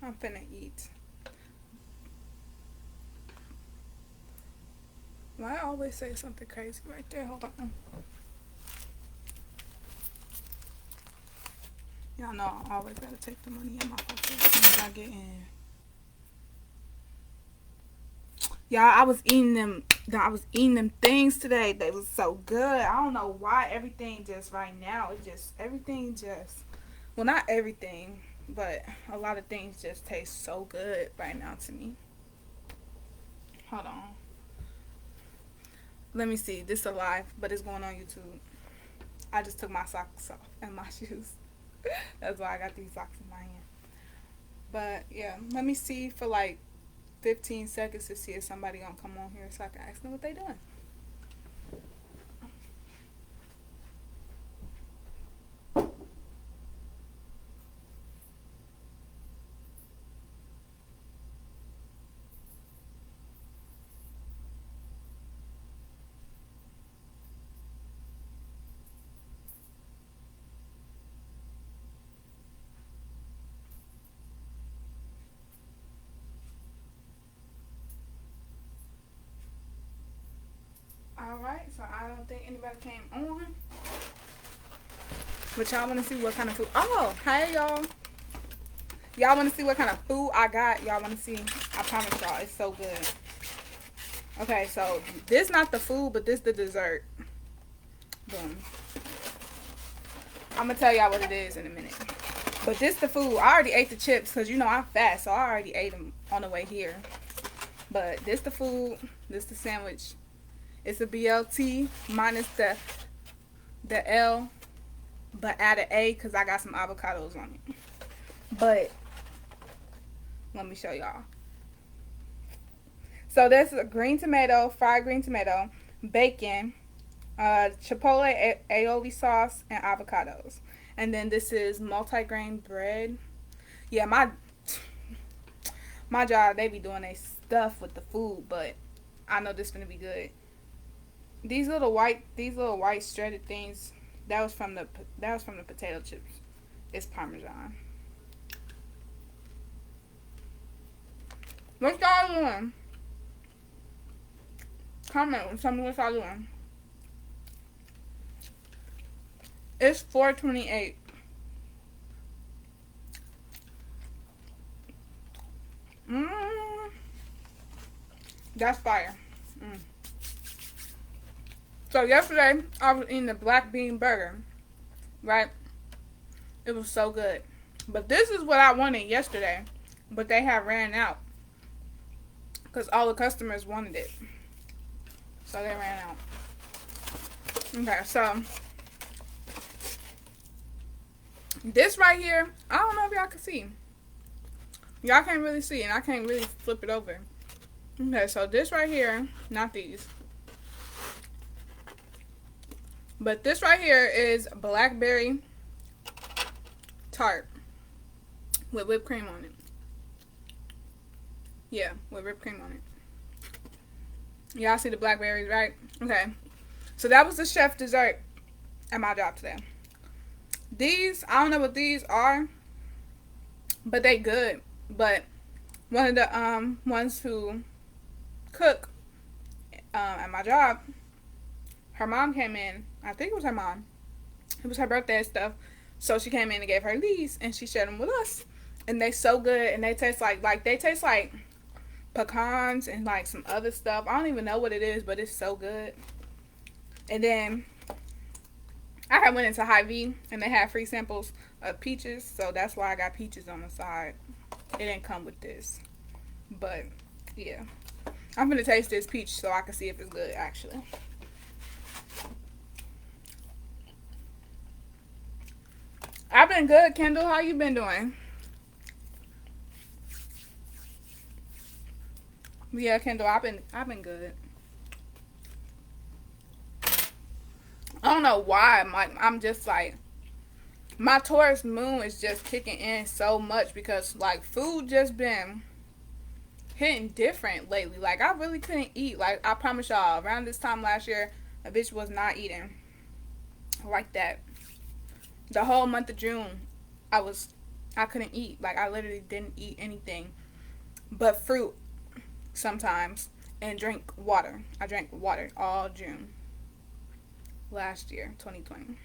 I'm finna eat. Why I always say something crazy right there? Hold on. Y'all know I always gotta take the money in my pocket as soon as I get in. Y'all, I was eating them. I was eating them things today. They was so good. I don't know why everything just right now. It just everything just. Well, not everything, but a lot of things just taste so good right now to me. Hold on. Let me see. This is a live, but it's going on YouTube. I just took my socks off and my shoes. That's why I got these socks in my hand. But yeah, let me see for like 15 seconds to see if somebody gonna come on here so I can ask them what they doing. Alright, so I don't think anybody came on. But y'all wanna see what kind of food? Oh, hey y'all. Y'all wanna see what kind of food I got? Y'all wanna see? I promise y'all, it's so good. Okay, so this not the food, but this the dessert. Boom. I'm gonna tell y'all what it is in a minute. But this the food. I already ate the chips because you know I'm fast, so I already ate them on the way here. But this the food. This the sandwich. It's a BLT minus the L, but add an A because I got some avocados on it. But let me show y'all. So there's a green tomato, fried green tomato, bacon, chipotle aioli sauce, and avocados. And then this is multigrain bread. Yeah, my job, they be doing their stuff with the food, but I know this gonna be good. These little white shredded things, that was from the potato chips. It's Parmesan. What y'all doing? Comment and tell me what y'all doing. It's 4:28. Mmm. That's fire. Mm. So yesterday I was eating the black bean burger, right? It was so good. But this is what I wanted yesterday, but they had ran out because all the customers wanted it, so they ran out. Okay, so this right here, I don't know if y'all can see. Y'all can't really see, and I can't really flip it over. Okay, so this right here, not these, but this right here is blackberry tart with whipped cream on it. Yeah, with whipped cream on it. Y'all see the blackberries, right? Okay, so that was the chef dessert at my job today. These, I don't know what these are, but they good. But one of the ones who cook at my job, her mom came in. I think it was her mom. It was her birthday and stuff. So she came in and gave her these, and she shared them with us. And they so good, and they taste like they taste like pecans and like some other stuff. I don't even know what it is, but it's so good. And then I had went into Hy-Vee, and they had free samples of peaches, so that's why I got peaches on the side. It didn't come with this, but yeah, I'm gonna taste this peach so I can see if it's good actually. I've been good, Kendall. How you been doing? Yeah, Kendall, I've been good. I don't know why. I'm just like, my Taurus moon is just kicking in so much because like food just been hitting different lately. Like I really couldn't eat. Like I promise y'all, around this time last year, a bitch was not eating like that. The whole month of June, I was I couldn't eat. Like, I literally didn't eat anything but fruit sometimes and drink water. I drank water all June last year, 2020.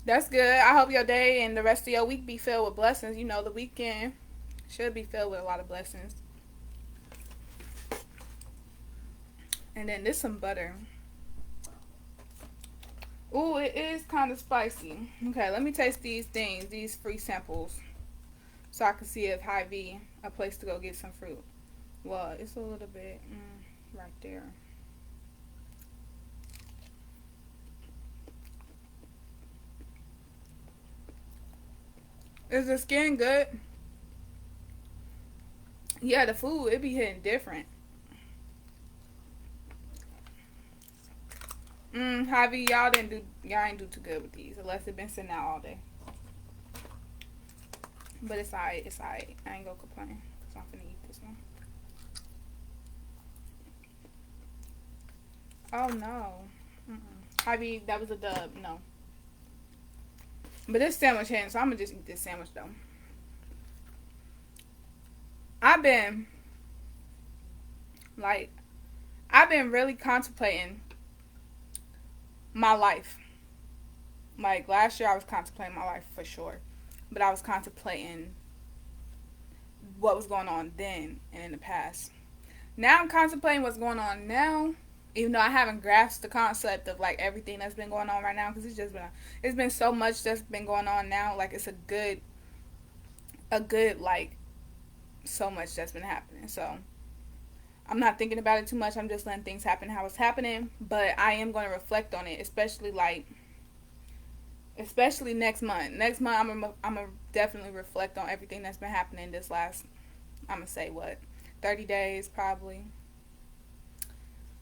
That's good. I hope your day and the rest of your week be filled with blessings. You know, the weekend should be filled with a lot of blessings. And then this some butter. Ooh, it is kind of spicy. Okay, let me taste these things, these free samples, so I can see if Hy-Vee a place to go get some fruit. Well, it's a little bit right there. Is the skin good? Yeah, the food, it be hitting different. Hy-Vee, y'all ain't do too good with these unless it been sitting out all day. But it's alright, it's alright. I ain't gonna complain because I'm finna eat this one. Oh no. Hy-Vee, that was a dub. No. But this sandwich hitting, so I'm gonna just eat this sandwich though. I've been like, I've been really contemplating my life. Like last year I was contemplating my life for sure. But I was contemplating what was going on then and in the past. Now I'm contemplating what's going on now, even though I haven't grasped the concept of like everything that's been going on right now, because it's been so much that's been going on now. Like it's a good like so much that's been happening. So I'm not thinking about it too much. I'm just letting things happen how it's happening. But I am going to reflect on it, especially next month. Next month, I'm gonna definitely reflect on everything that's been happening this last, I'm gonna say what, 30 days probably.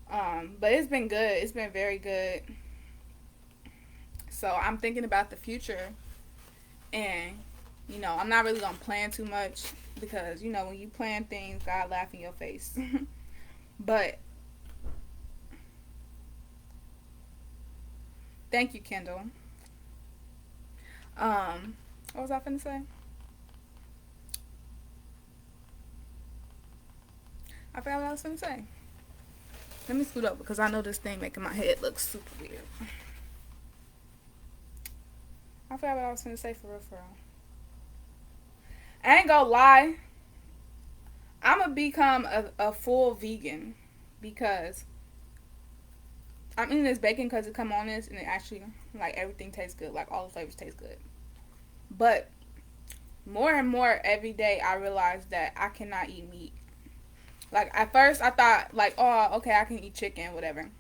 But it's been good. It's been very good. So I'm thinking about the future, and you know, I'm not really gonna plan too much because you know when you plan things, God laugh in your face. But thank you, Kendall. What was I finna say? I forgot what I was finna say. Let me scoot up because I know this thing making my head look super weird. I forgot what I was finna say for real, for real. I ain't gonna lie. I'm gonna become a full vegan because I'm eating this bacon because it come on this and it actually, like, everything tastes good. Like, all the flavors taste good. But more and more every day I realize that I cannot eat meat. Like, at first I thought, like, oh, okay, I can eat chicken, whatever.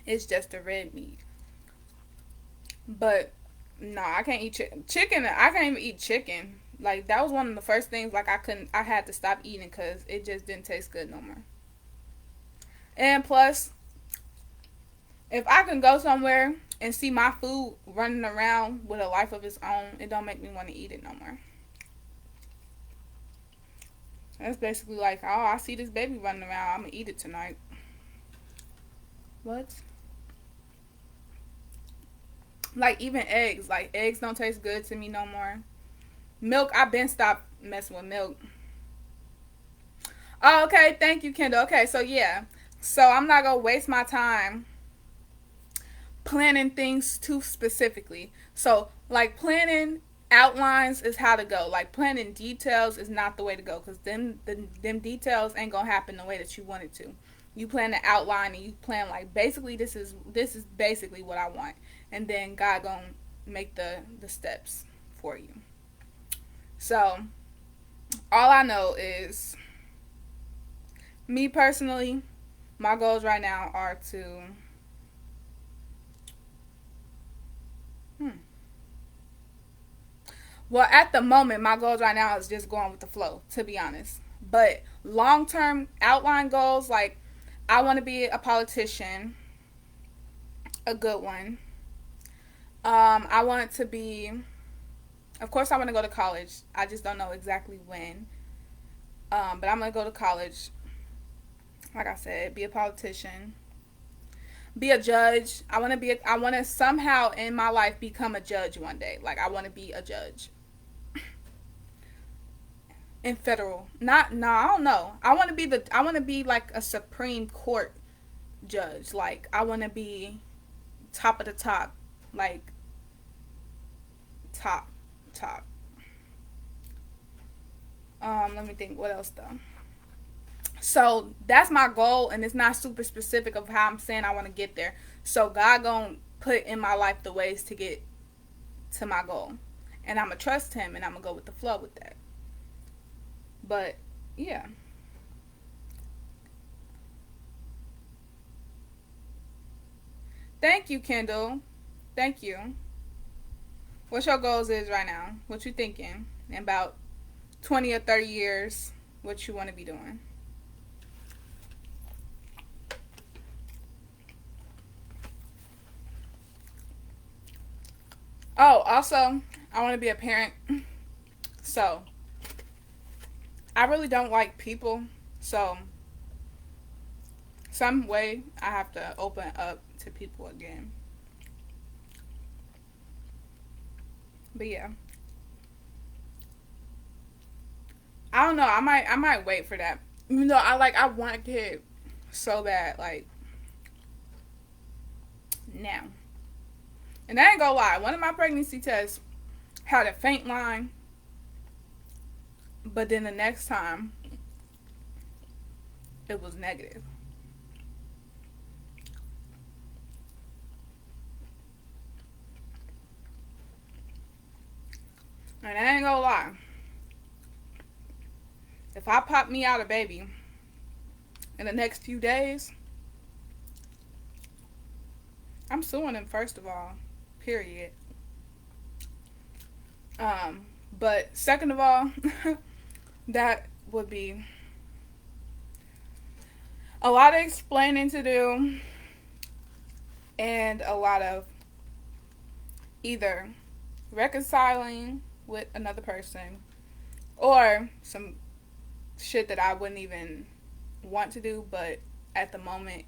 It's just the red meat. But, no, I can't eat chicken. I can't even eat chicken. Like, that was one of the first things, like, I had to stop eating because it just didn't taste good no more. And plus, if I can go somewhere and see my food running around with a life of its own, it don't make me want to eat it no more. That's basically like, oh, I see this baby running around, I'm going to eat it tonight. What? Like, even eggs. Like, eggs don't taste good to me no more. Milk, I've been stopped messing with milk. Oh, okay, thank you, Kendall. Okay, so yeah. So I'm not going to waste my time planning things too specifically. So, like, planning outlines is how to go. Like, planning details is not the way to go, because them details ain't gonna happen the way that you want it to. You plan the outline and you plan, like, basically this is basically what I want, and then God gonna make the steps for you. So all I know is, me personally, my goals right now are to well, at the moment, my goals right now is just going with the flow, to be honest. But long-term outline goals, like, I want to be a politician, a good one. I want to be, of course, I want to go to college. I just don't know exactly when. But I'm going to go to college. Like I said, be a politician. Be a judge. I want to somehow in my life become a judge one day. Like, I want to be a judge. in federal. Not no, I don't know. I want to be like a Supreme Court judge. Like I want to be top of the top, like top top. Let me think. What else though? So that's my goal, and it's not super specific of how I'm saying I want to get there. So God gonna put in my life the ways to get to my goal, and I'm gonna trust Him, and I'm gonna go with the flow with that. But yeah, thank you, Kendall. Thank you. What's your goals is right now? What you thinking in about 20 or 30 years? What you want to be doing? Oh, also, I want to be a parent. So I really don't like people. So some way I have to open up to people again. But yeah, I don't know. I might wait for that. Even though I want a kid so bad, like now. And I ain't gonna lie, one of my pregnancy tests had a faint line, but then the next time it was negative. And I ain't gonna lie, if I pop me out a baby in the next few days, I'm suing him first of all. Period. But second of all, that would be a lot of explaining to do and a lot of either reconciling with another person or some shit that I wouldn't even want to do, but at the moment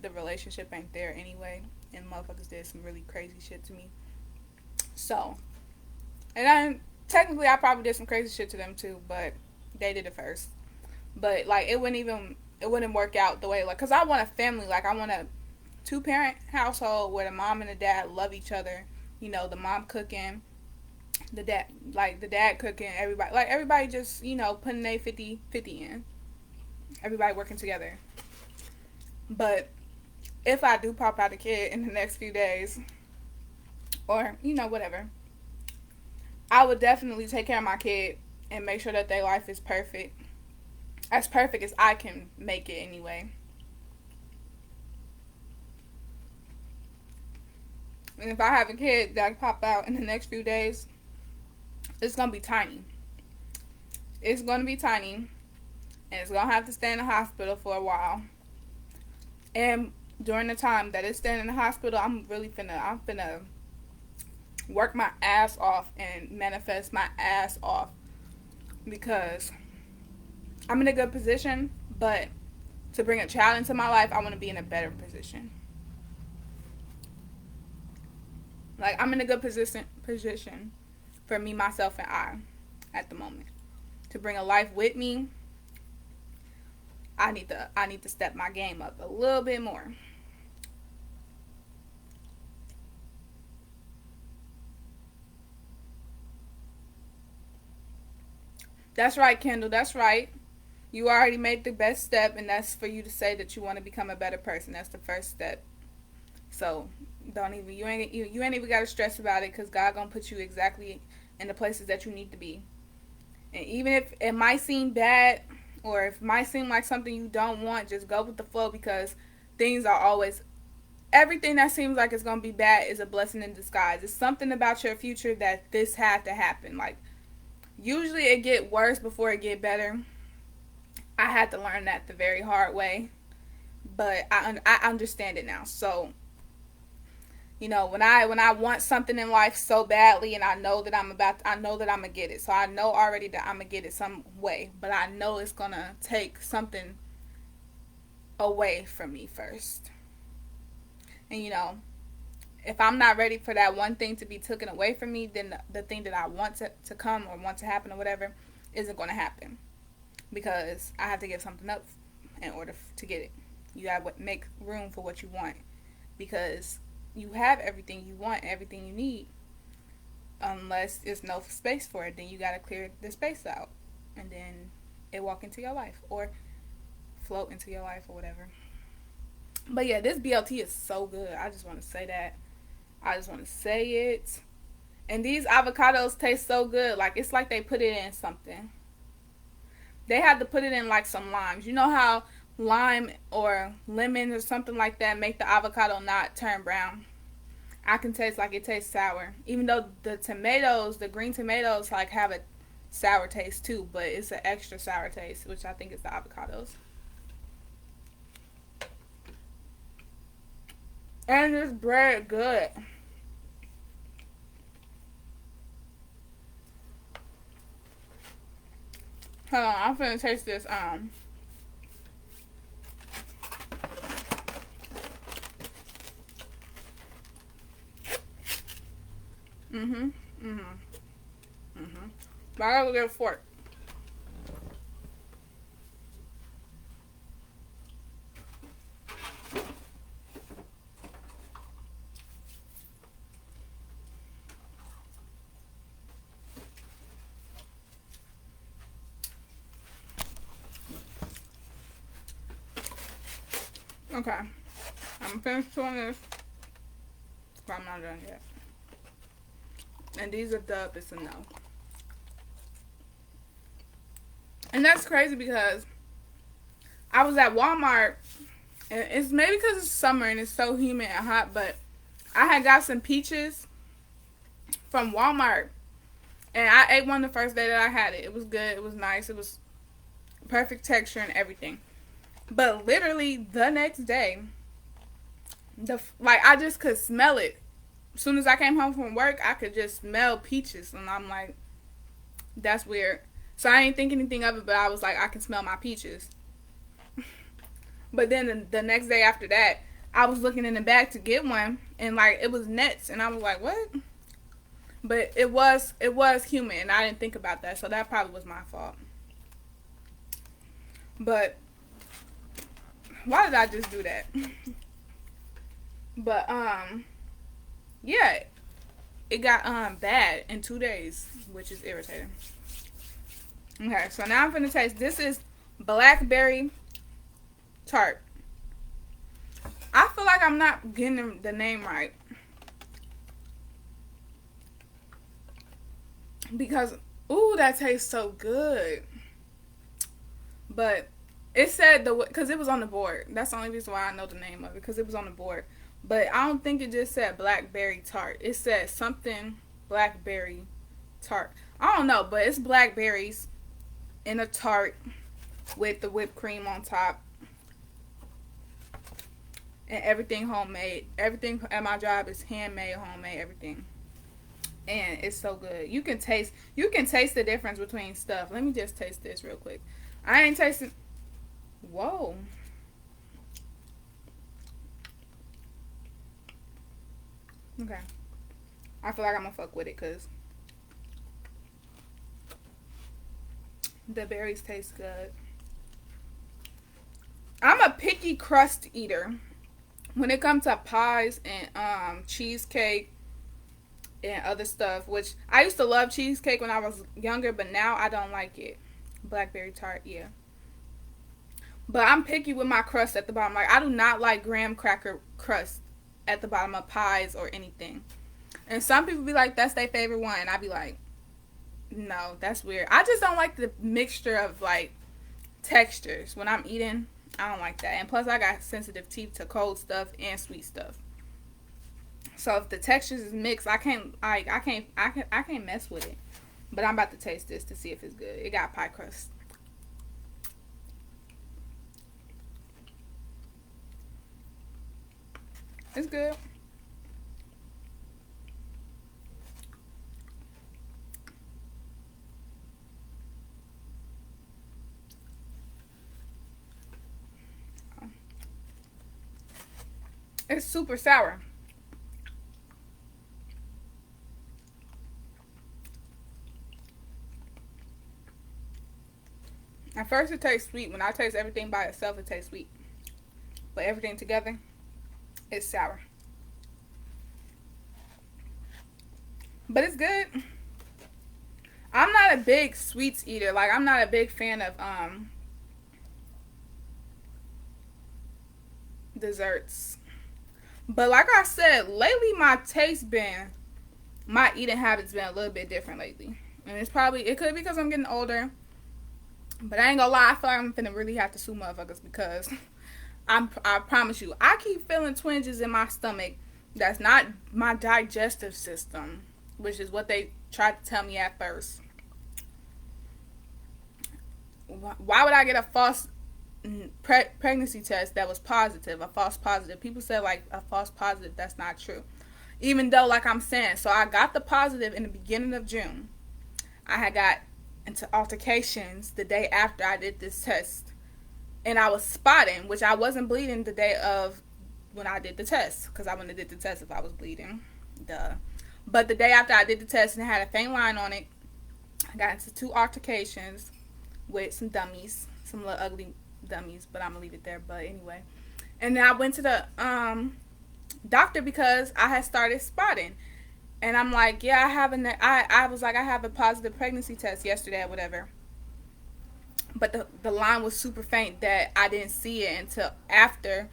the relationship ain't there anyway, and motherfuckers did some really crazy shit to me. So, and then technically I probably did some crazy shit to them too, but they did it first. But like it wouldn't work out the way, like, cause I want a family, like I want a two-parent household where the mom and the dad love each other. You know, the mom cooking, the dad cooking, everybody just, putting their 50/50 in. Everybody working together. But if I do pop out a kid in the next few days, or whatever, I would definitely take care of my kid and make sure that their life is perfect, as perfect as I can make it anyway. And if I have a kid that pop out in the next few days, it's gonna be tiny. It's gonna be tiny, and it's gonna have to stay in the hospital for a while. And during the time that it's staying in the hospital, I'm finna work my ass off and manifest my ass off, because I'm in a good position, but to bring a child into my life, I want to be in a better position. Like I'm in a good position for me, myself, and I at the moment. To bring a life with me, I need to step my game up a little bit more. That's right, Kendall. That's right. You already made the best step, and that's for you to say that you want to become a better person. That's the first step. So don't even you ain't even gotta stress about it, because God gonna put you exactly in the places that you need to be. And even if it might seem bad, or if it might seem like something you don't want, just go with the flow, because things are always everything that seems like it's gonna be bad is a blessing in disguise. It's something about your future that this had to happen. Like usually it get worse before it get better. I had to learn that the very hard way, but I understand it now. So when I want something in life so badly, and I know that I'm gonna get it. So I know already that I'm gonna get it some way, but I know it's gonna take something away from me first. And if I'm not ready for that one thing to be taken away from me, then the thing that I want to come or want to happen or whatever, isn't going to happen because I have to give something up in order to get it. You got to make room for what you want because you have everything you want, everything you need. Unless there's no space for it, then you got to clear the space out and then it walk into your life or float into your life or whatever. But yeah, this BLT is so good. I just want to say that. I just want to say it. And these avocados taste so good. Like, it's like they put it in something. They had to put it in like some limes. You know how lime or lemon or something like that make the avocado not turn brown? I can taste like it tastes sour. Even though the tomatoes, the green tomatoes, like have a sour taste too. But it's an extra sour taste, which I think is the avocados. And this bread good. Hold on, I'm finna taste this. But I gotta get a fork. Okay. I'm finished doing this. But I'm not done yet. And these are dub, it's a no. And that's crazy because I was at Walmart, and it's maybe because it's summer and it's so humid and hot, but I had got some peaches from Walmart, and I ate one the first day that I had it. It was good, it was nice, it was perfect texture and everything. But literally the next day, I just could smell it. As soon as I came home from work, I could just smell peaches, and I'm like, that's weird. So I didn't think anything of it, but I was like, I can smell my peaches. But then the next day after that, I was looking in the bag to get one, and like it was nuts, and I was like, what? But it was humid, and I didn't think about that, so that probably was my fault. But why did I just do that? But yeah, it got bad in 2 days, which is irritating. Okay, so now I'm finna taste. This is blackberry tart. I feel like I'm not getting the name right because ooh, that tastes so good. But it said because it was on the board. That's the only reason why I know the name of it, because it was on the board. But I don't think it just said blackberry tart. It said something blackberry tart. I don't know, but it's blackberries in a tart with the whipped cream on top. And everything homemade. Everything at my job is handmade, homemade, everything. And it's so good. You can taste the difference between stuff. Let me just taste this real quick. I ain't tasting. Whoa. Okay. I feel like I'm gonna fuck with it because the berries taste good. I'm a picky crust eater when it comes to pies and cheesecake and other stuff, which I used to love cheesecake when I was younger, but now I don't like it. Blackberry tart, yeah. But I'm picky with my crust at the bottom. Like, I do not like graham cracker crust at the bottom of pies or anything. And some people be like, that's their favorite one. And I be like, no, that's weird. I just don't like the mixture of, like, textures when I'm eating. I don't like that. And plus, I got sensitive teeth to cold stuff and sweet stuff. So if the textures is mixed, I can't mess with it. But I'm about to taste this to see if it's good. It got pie crust. It's good. It's super sour. At first it tastes sweet. When I taste everything by itself, it tastes sweet. But everything together, it's sour. But it's good. I'm not a big sweets eater. Like, I'm not a big fan of desserts. But like I said, lately my eating habits been a little bit different lately. And it could be because I'm getting older. But I ain't gonna lie, I feel like I'm finna really have to sue motherfuckers because I promise you, I keep feeling twinges in my stomach. That's not my digestive system, which is what they tried to tell me at first. Why would I get a false pregnancy test that was positive, a false positive? People said like a false positive. That's not true. Even though, like I'm saying, so I got the positive in the beginning of June. I had got into altercations the day after I did this test. And I was spotting, which I wasn't bleeding the day of when I did the test. Because I wouldn't have did the test if I was bleeding. Duh. But the day after I did the test and it had a faint line on it, I got into 2 altercations with some dummies. Some little ugly dummies. But I'm going to leave it there. But anyway. And then I went to the doctor because I had started spotting. And I'm like, yeah, I was like, I have a positive pregnancy test yesterday or whatever. But the line was super faint that I didn't see it until after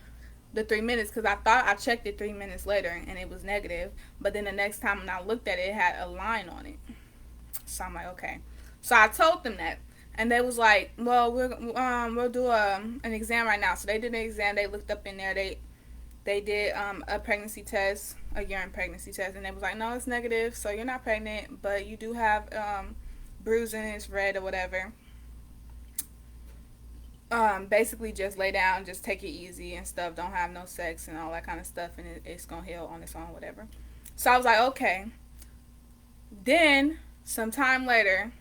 the 3 minutes, because I thought I checked it 3 minutes later and it was negative. But then the next time when I looked at it, it had a line on it. So I'm like, okay. So I told them that. And they was like, well, we'll do an exam right now. So they did an exam. They looked up in there. They did a pregnancy test, a urine pregnancy test, and they was like, no, it's negative, so you're not pregnant, but you do have bruising, it's red or whatever. Basically just lay down, just take it easy and stuff, don't have no sex and all that kind of stuff, and it's gonna heal on its own, whatever. So I was like, okay. Then some time later,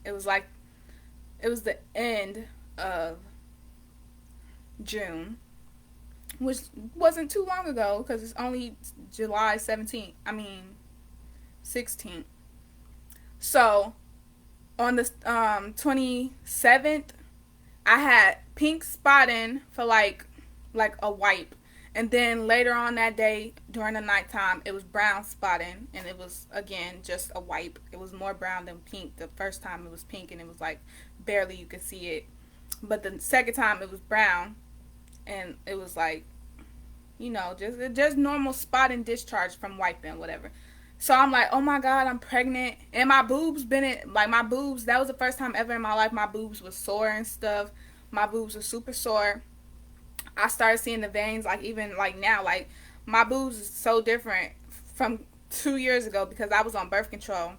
it was the end of June, which wasn't too long ago because it's only July 17th. 16th. So on the 27th, I had pink spotting for like a wipe. And then later on that day, during the nighttime, it was brown spotting. And it was, again, just a wipe. It was more brown than pink. The first time it was pink and it was like barely you could see it. But the second time it was brown. And it was like, just normal spot and discharge from wiping, whatever. So I'm like, oh my God, I'm pregnant. And my boobs that was the first time ever in my life my boobs was sore and stuff. My boobs were super sore. I started seeing the veins, like even like now, like my boobs is so different from 2 years ago because I was on birth control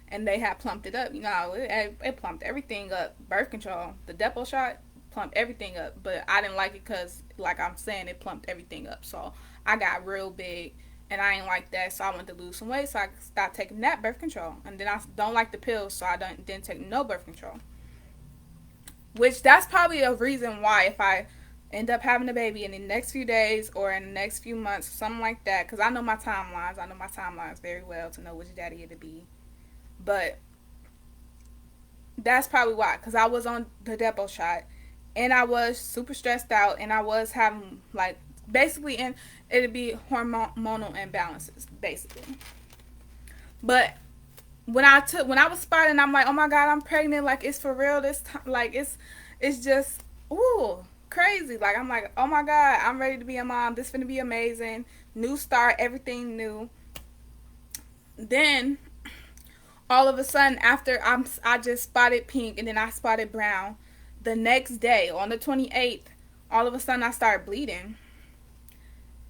and they had plumped it up. It plumped everything up. Birth control, the depot shot, plumped everything up, but I didn't like it because, like I'm saying, it plumped everything up. So I got real big, and I ain't like that. So I wanted to lose some weight, so I stopped taking that birth control. And then I don't like the pills, so I didn't take no birth control. Which that's probably a reason why if I end up having a baby in the next few days or in the next few months, something like that, because I know my timelines. I know my timelines very well to know which daddy it'll be. But that's probably why, because I was on the depot shot. And I was super stressed out, and I was having, like, basically, and it'd be hormonal imbalances, basically. But when I was spotting, I'm like, oh my God, I'm pregnant, like, it's for real this time, like, it's just, ooh, crazy. Like, I'm like, oh my God, I'm ready to be a mom, this finna be amazing, new start, everything new. Then, all of a sudden, after I just spotted pink, and then I spotted brown, the next day, on the 28th, all of a sudden I started bleeding.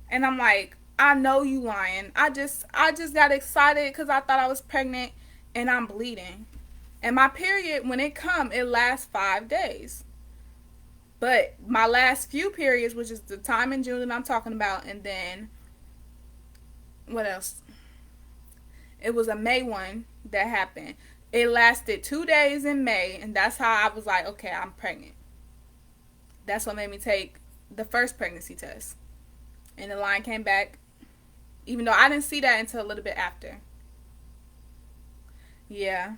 And I'm like, I know you lying. I just got excited because I thought I was pregnant and I'm bleeding. And my period, when it come, it lasts 5 days. But my last few periods, which is the time in June that I'm talking about, and then, what else? It was a May one that happened. It lasted 2 days in May, and that's how I was like, okay, I'm pregnant. That's what made me take the first pregnancy test. And the line came back, even though I didn't see that until a little bit after. Yeah.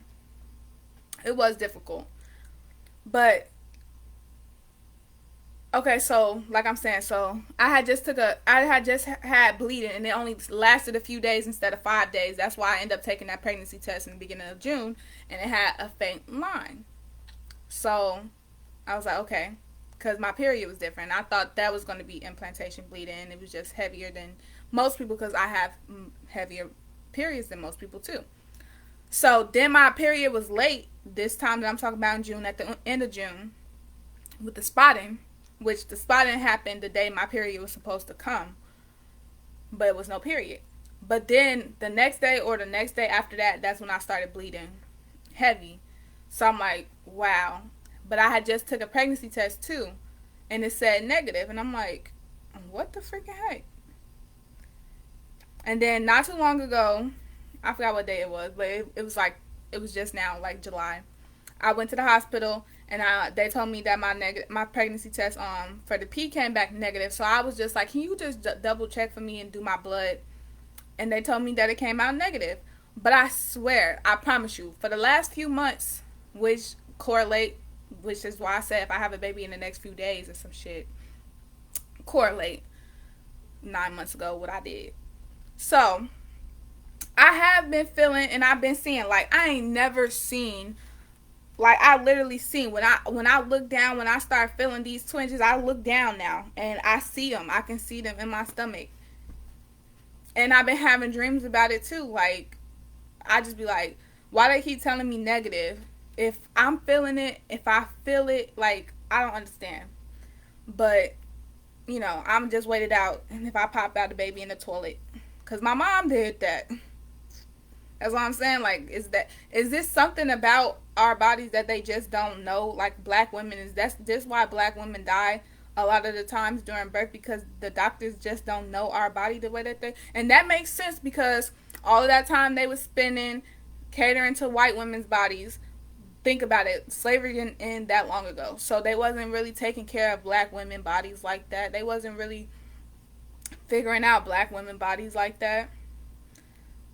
It was difficult. But Okay, so like I'm saying, so I had just had bleeding, and it only lasted a few days instead of 5 days. That's why I ended up taking that pregnancy test in the beginning of June, and it had a faint line. So I was like, okay, because my period was different. I thought that was going to be implantation bleeding. It was just heavier than most people because I have heavier periods than most people too. So then my period was late this time that I'm talking about in June, at the end of June, with the spotting, which the spotting happened the day my period was supposed to come, but it was no period. But then the next day or the next day after that, that's when I started bleeding heavy. So I'm like, wow. But I had just took a pregnancy test too, and it said negative, and I'm like, what the freaking heck? And then not too long ago, I forgot what day it was, but it was like, it was just now, like July. I went to the hospital, and they told me that my pregnancy test for the P came back negative. So I was just like, can you just double check for me and do my blood? And they told me that it came out negative. But I swear, I promise you, for the last few months, which correlate, which is why I said if I have a baby in the next few days or some shit, correlate 9 months ago what I did. So I have been feeling, and I've been seeing, like, I ain't never seen, like, I literally seen when I look down, when I start feeling these twinges, I look down now and I see them. I can see them in my stomach. And I've been having dreams about it too. Like, I just be like, why they keep telling me negative? If I'm feeling it, if I feel it, like, I don't understand. But, you know, I'm just waited out. And if I pop out the baby in the toilet, because my mom did that. That's what I'm saying. Like, is this something about our bodies that they just don't know? Like, black women, is that's this why black women die a lot of the times during birth, because the doctors just don't know our body the way that they, and that makes sense because all of that time they was spending catering to white women's bodies. Think about it, slavery didn't end that long ago, so they wasn't really taking care of black women bodies like that. They wasn't really figuring out black women bodies like that.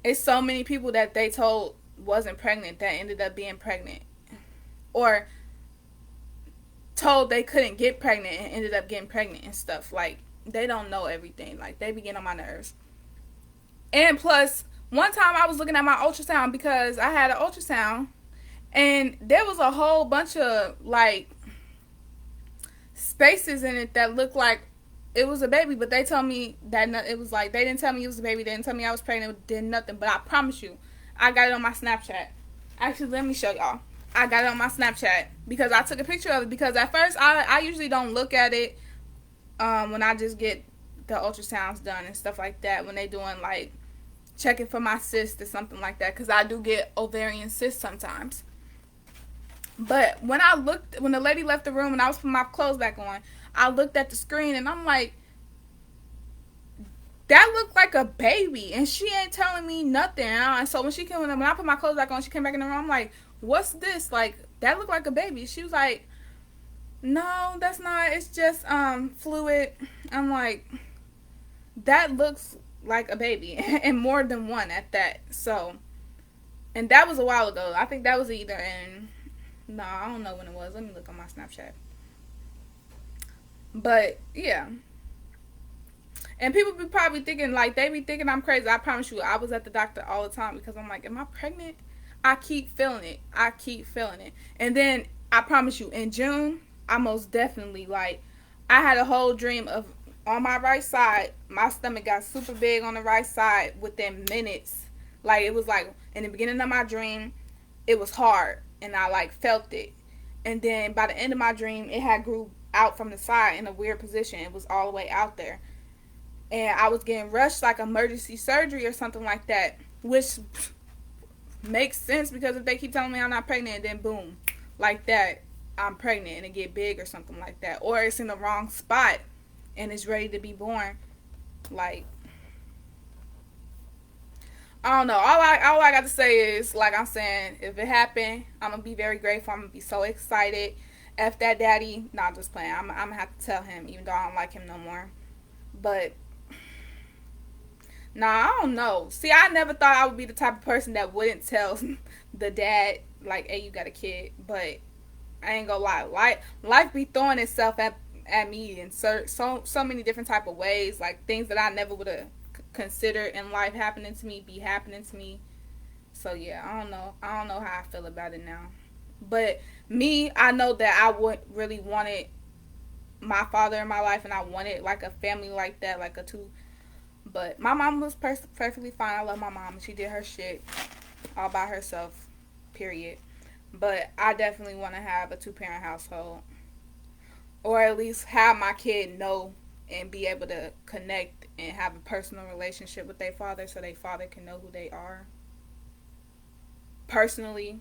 It's so many people that they told wasn't pregnant that ended up being pregnant, or told they couldn't get pregnant and ended up getting pregnant and stuff. Like, they don't know everything. Like, they be getting on my nerves. And plus, one time I was looking at my ultrasound because I had an ultrasound, and there was a whole bunch of, like, spaces in it that looked like it was a baby, but they told me that it was like, they didn't tell me it was a baby, they didn't tell me I was pregnant, did nothing. But I promise you, I got it on my Snapchat. Actually, let me show y'all. I got it on my Snapchat because I took a picture of it, because at first I usually don't look at it when I just get the ultrasounds done and stuff like that, when they doing, like, checking for my cyst or something like that, because I do get ovarian cysts sometimes. But when the lady left the room and I was putting my clothes back on, I looked at the screen and I'm like, that looked like a baby, and she ain't telling me nothing. And so when I put my clothes back on, she came back in the room. I'm like, what's this? Like, that looked like a baby. She was like, no, that's not. It's just fluid. I'm like, that looks like a baby, and more than one at that. So, and that was a while ago. I think that was either in, no, I don't know when it was. Let me look on my Snapchat. But yeah. And people be probably thinking, like, they be thinking I'm crazy. I promise you, I was at the doctor all the time because I'm like, am I pregnant? I keep feeling it. I keep feeling it. And then, I promise you, in June, I most definitely, like, I had a whole dream of, on my right side, my stomach got super big on the right side within minutes. Like, it was like, in the beginning of my dream, it was hard, and I, like, felt it. And then, by the end of my dream, it had grew out from the side in a weird position. It was all the way out there. And I was getting rushed, like emergency surgery or something like that, which makes sense because if they keep telling me I'm not pregnant, and then boom, like that, I'm pregnant and it get big or something like that, or it's in the wrong spot and it's ready to be born. Like, I don't know. All I got to say is, like I'm saying, if it happened, I'm gonna be very grateful. I'm gonna be so excited. F that daddy. Nah, I'm just playing. I'm gonna have to tell him, even though I don't like him no more. But nah, I don't know. See, I never thought I would be the type of person that wouldn't tell the dad, like, hey, you got a kid. But I ain't gonna lie. Life be throwing itself at at me in so many different type of ways, like things that I never would have considered in life happening to me be happening to me. So yeah, I don't know how I feel about it now. But me, I know that I would really wanted my father in my life, and I wanted like a family like that, like a two. But my mom was perfectly fine. I love my mom. She did her shit all by herself, period. But I definitely want to have a two-parent household, or at least have my kid know and be able to connect and have a personal relationship with their father, so their father can know who they are personally.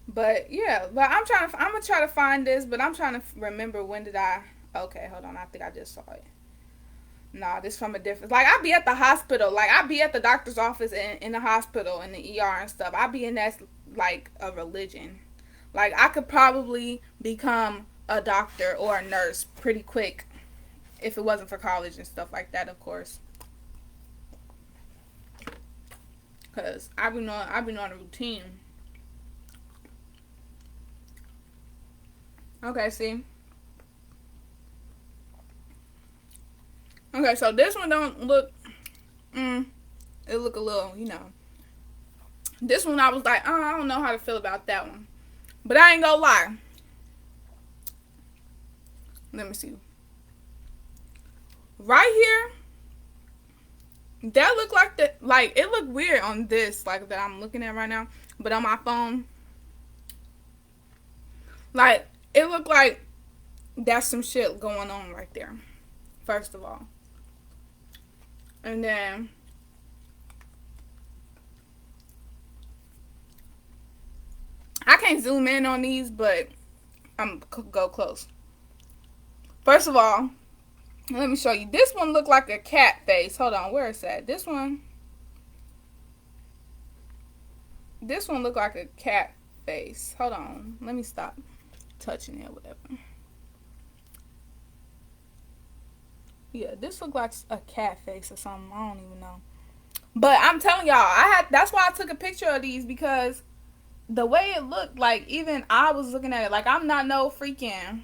But yeah, but I'm gonna try to find this, but I'm trying to remember when did I. Okay, hold on. I think I just saw it. Nah, this from a different. Like I be at the hospital, like I be at the doctor's office in the hospital in the ER and stuff. I be in that like a religion. Like I could probably become a doctor or a nurse pretty quick if it wasn't for college and stuff like that, of course. Cause I've been on a routine. Okay, see. Okay, so this one don't look. It look a little, This one I was like, oh, I don't know how to feel about that one, but I ain't gonna lie. Let me see. Right here, that look like it look weird on this, like that I'm looking at right now, but on my phone, like it looked like that's some shit going on right there. First of all, and then I can't zoom in on these, but I'm gonna go close. First of all, let me show you. This one looked like a cat face. Hold on, where is that? This one looked like a cat face. Hold on, let me stop touching it, whatever. Yeah, this looked like a cat face or something. I don't even know. But I'm telling y'all, that's why I took a picture of these, because the way it looked, like even I was looking at it, like I'm not no freaking,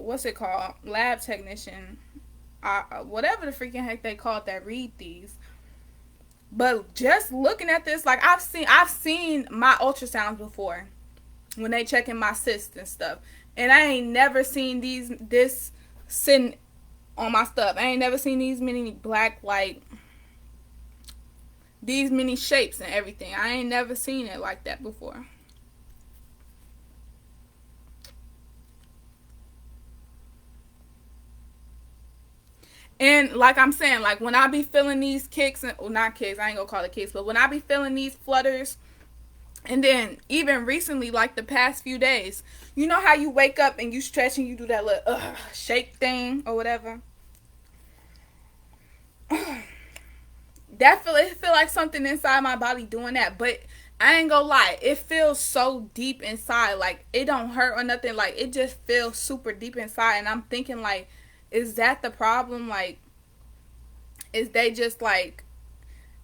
what's it called, lab technician, whatever the freaking heck they call it that read these. But just looking at this, like I've seen my ultrasounds before when they checking my cysts and stuff, and I ain't never seen this sitting on my stuff. I ain't never seen these many black, like these many shapes and everything. I ain't never seen it like that before. And like I'm saying, like when I be feeling these kicks, well, not kicks, I ain't gonna call it kicks, but when I be feeling these flutters, and then even recently, like the past few days, you know how you wake up and you stretch and you do that little shake thing or whatever? It feel like something inside my body doing that, but I ain't gonna lie, it feels so deep inside. Like it don't hurt or nothing, like it just feels super deep inside, and I'm thinking like, is that the problem? Like, is they just like,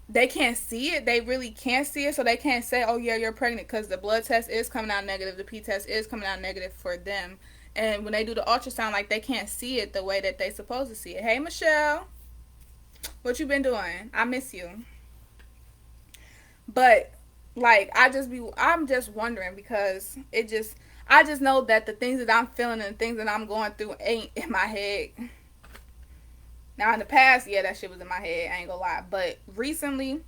they can't see it, they really can't see it, so they can't say, oh yeah, you're pregnant, because the blood test is coming out negative, the P test is coming out negative for them, and when they do the ultrasound, like they can't see it the way that they supposed to see it. Hey Michelle, what you been doing? I miss you. But like I'm just wondering, because I just know that the things that I'm feeling and the things that I'm going through ain't in my head. Now in the past, yeah, that shit was in my head, I ain't gonna lie. But recently,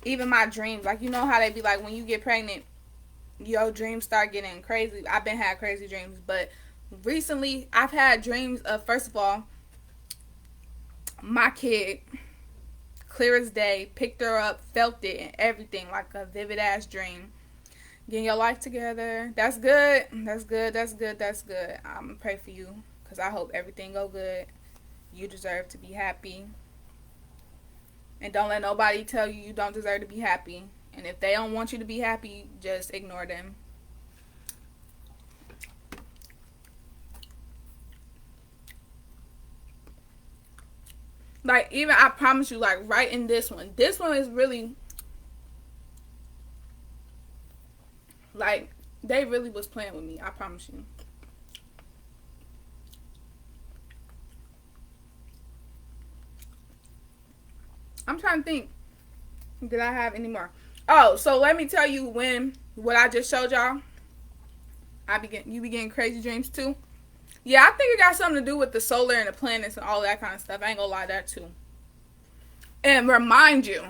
even my dreams, like you know how they be like when you get pregnant, your dreams start getting crazy. I've been had crazy dreams, but recently I've had dreams of, first of all, my kid, clear as day, picked her up, felt it and everything, like a vivid ass dream. Getting your life together. That's good. That's good. That's good. That's good. I'm gonna pray for you, because I hope everything go good. You deserve to be happy. And don't let nobody tell you you don't deserve to be happy. And if they don't want you to be happy, just ignore them. Like, even, I promise you, like, right in this one is really, like, They really was playing with me. I promise you. I'm trying to think. Did I have any more? Oh, so let me tell you what I just showed y'all. You be getting crazy dreams too. Yeah, I think it got something to do with the solar and the planets and all that kind of stuff. I ain't gonna lie, that too. And remind you,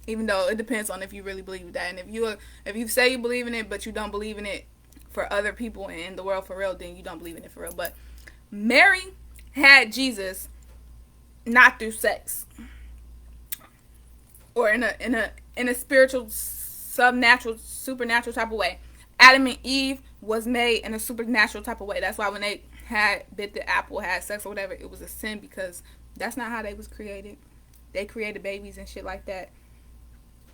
even though it depends on if you really believe that, and if you say you believe in it but you don't believe in it for other people and in the world for real, then you don't believe in it for real. But Mary had Jesus not through sex or in a spiritual, supernatural type of way. Adam and Eve was made in a supernatural type of way. That's why when they had bit the apple, had sex or whatever, it was a sin, because that's not how they was created. They created babies and shit like that,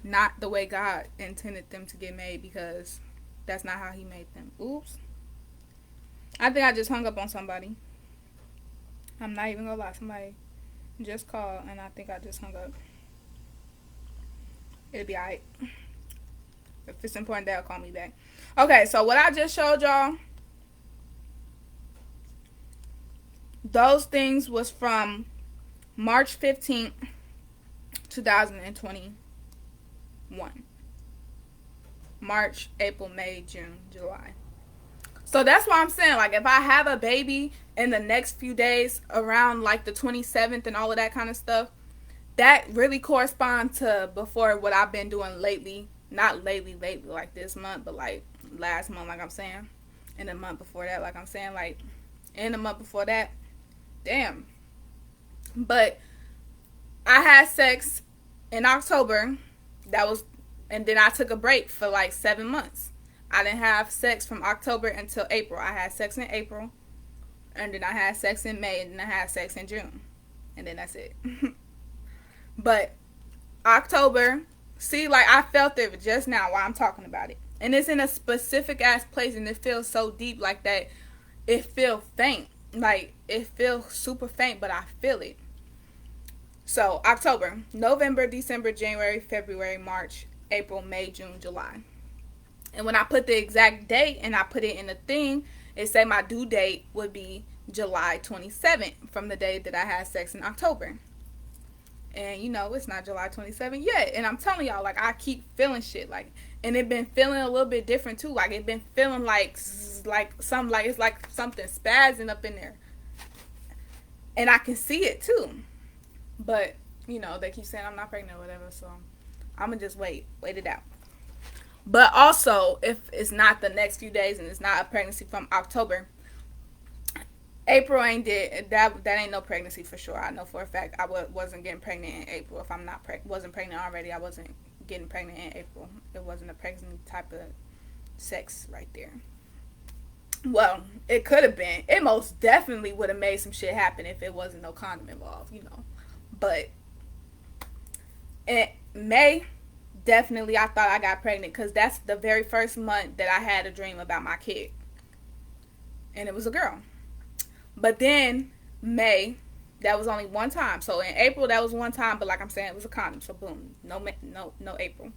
not the way God intended them to get made, because that's not how he made them. Oops. I think I just hung up on somebody. I'm not even gonna lie. Somebody just called and I think I just hung up. It'll be alright. If it's important, they'll call me back. Okay, so what I just showed y'all, those things was from March 15th, 2021. March, April, May, June, July. So that's why I'm saying, like, if I have a baby in the next few days around, like, the 27th and all of that kind of stuff, that really corresponds to before what I've been doing lately. Not lately, like this month, but, like, last month, like I'm saying. And the month before that, like I'm saying, like, and the month before that. Damn. But I had sex in October. And then I took a break for, like, 7 months. I didn't have sex from October until April. I had sex in April, and then I had sex in May, and then I had sex in June. And then that's it. But October, see, like, I felt it just now while I'm talking about it. And it's in a specific ass place, and it feels so deep like that. It feels faint. Like, it feels super faint, but I feel it. So, October, November, December, January, February, March, April, May, June, July. And when I put the exact date and I put it in the thing, it say my due date would be July 27th from the day that I had sex in October. And, you know, it's not July 27th yet. And I'm telling y'all, like, I keep feeling shit. Like, and it been feeling a little bit different, too. Like, it been feeling like it's like something spazzing up in there. And I can see it, too. But, you know, they keep saying I'm not pregnant or whatever. So, I'm going to just wait it out. But also, if it's not the next few days and it's not a pregnancy from October, April ain't did that ain't no pregnancy for sure. I know for a fact I wasn't getting pregnant in April. If I'm not wasn't pregnant already, I wasn't getting pregnant in April. It wasn't a pregnancy type of sex right there. Well, it could have been. It most definitely would have made some shit happen if it wasn't no condom involved, you know. But in May, definitely I thought I got pregnant, because that's the very first month that I had a dream about my kid. And it was a girl. But then May, that was only one time. So in April, that was one time, but like I'm saying, it was a condom. So boom, no April.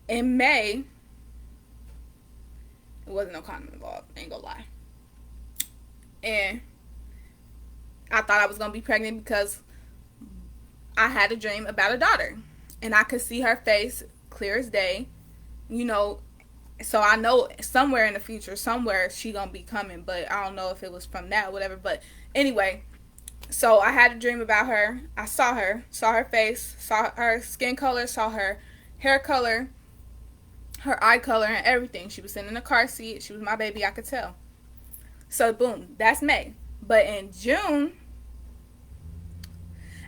In May, it wasn't no condom involved. Ain't gonna lie. And I thought I was gonna be pregnant because I had a dream about a daughter, and I could see her face clear as day. You know. So I know somewhere in the future, somewhere she gonna be coming, but I don't know if it was from that or whatever. But anyway, so I had a dream about her. I saw her face, saw her skin color, saw her hair color, her eye color, and everything. She was sitting in a car seat. She was my baby, I could tell. So boom, that's May. But in June,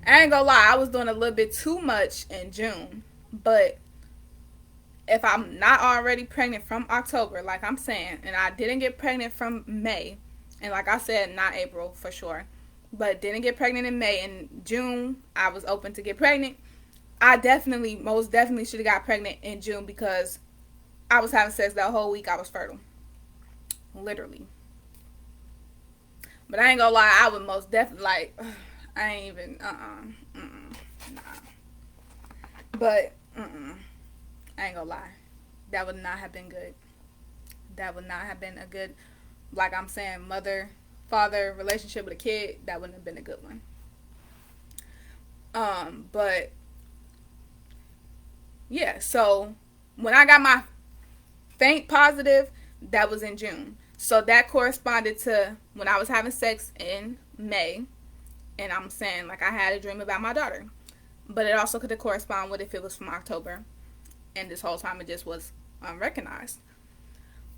I ain't gonna lie, I was doing a little bit too much in June. But if I'm not already pregnant from October, like I'm saying, and I didn't get pregnant from May, and like I said, not April for sure, but didn't get pregnant in May, and June, I was open to get pregnant, I most definitely should have got pregnant in June, because I was having sex that whole week. I was fertile. Literally. But I ain't gonna lie, I would most definitely, like, I ain't even, nah. But, I ain't gonna lie. that would not have been good. That would not have been a good, like I'm saying, mother father relationship with a kid. That wouldn't have been a good one. But yeah, so when I got my faint positive, that was in June. So that corresponded to when I was having sex in May. And I'm saying, like, I had a dream about my daughter. But it also could have corresponded with if it was from October. And this whole time it just was unrecognized.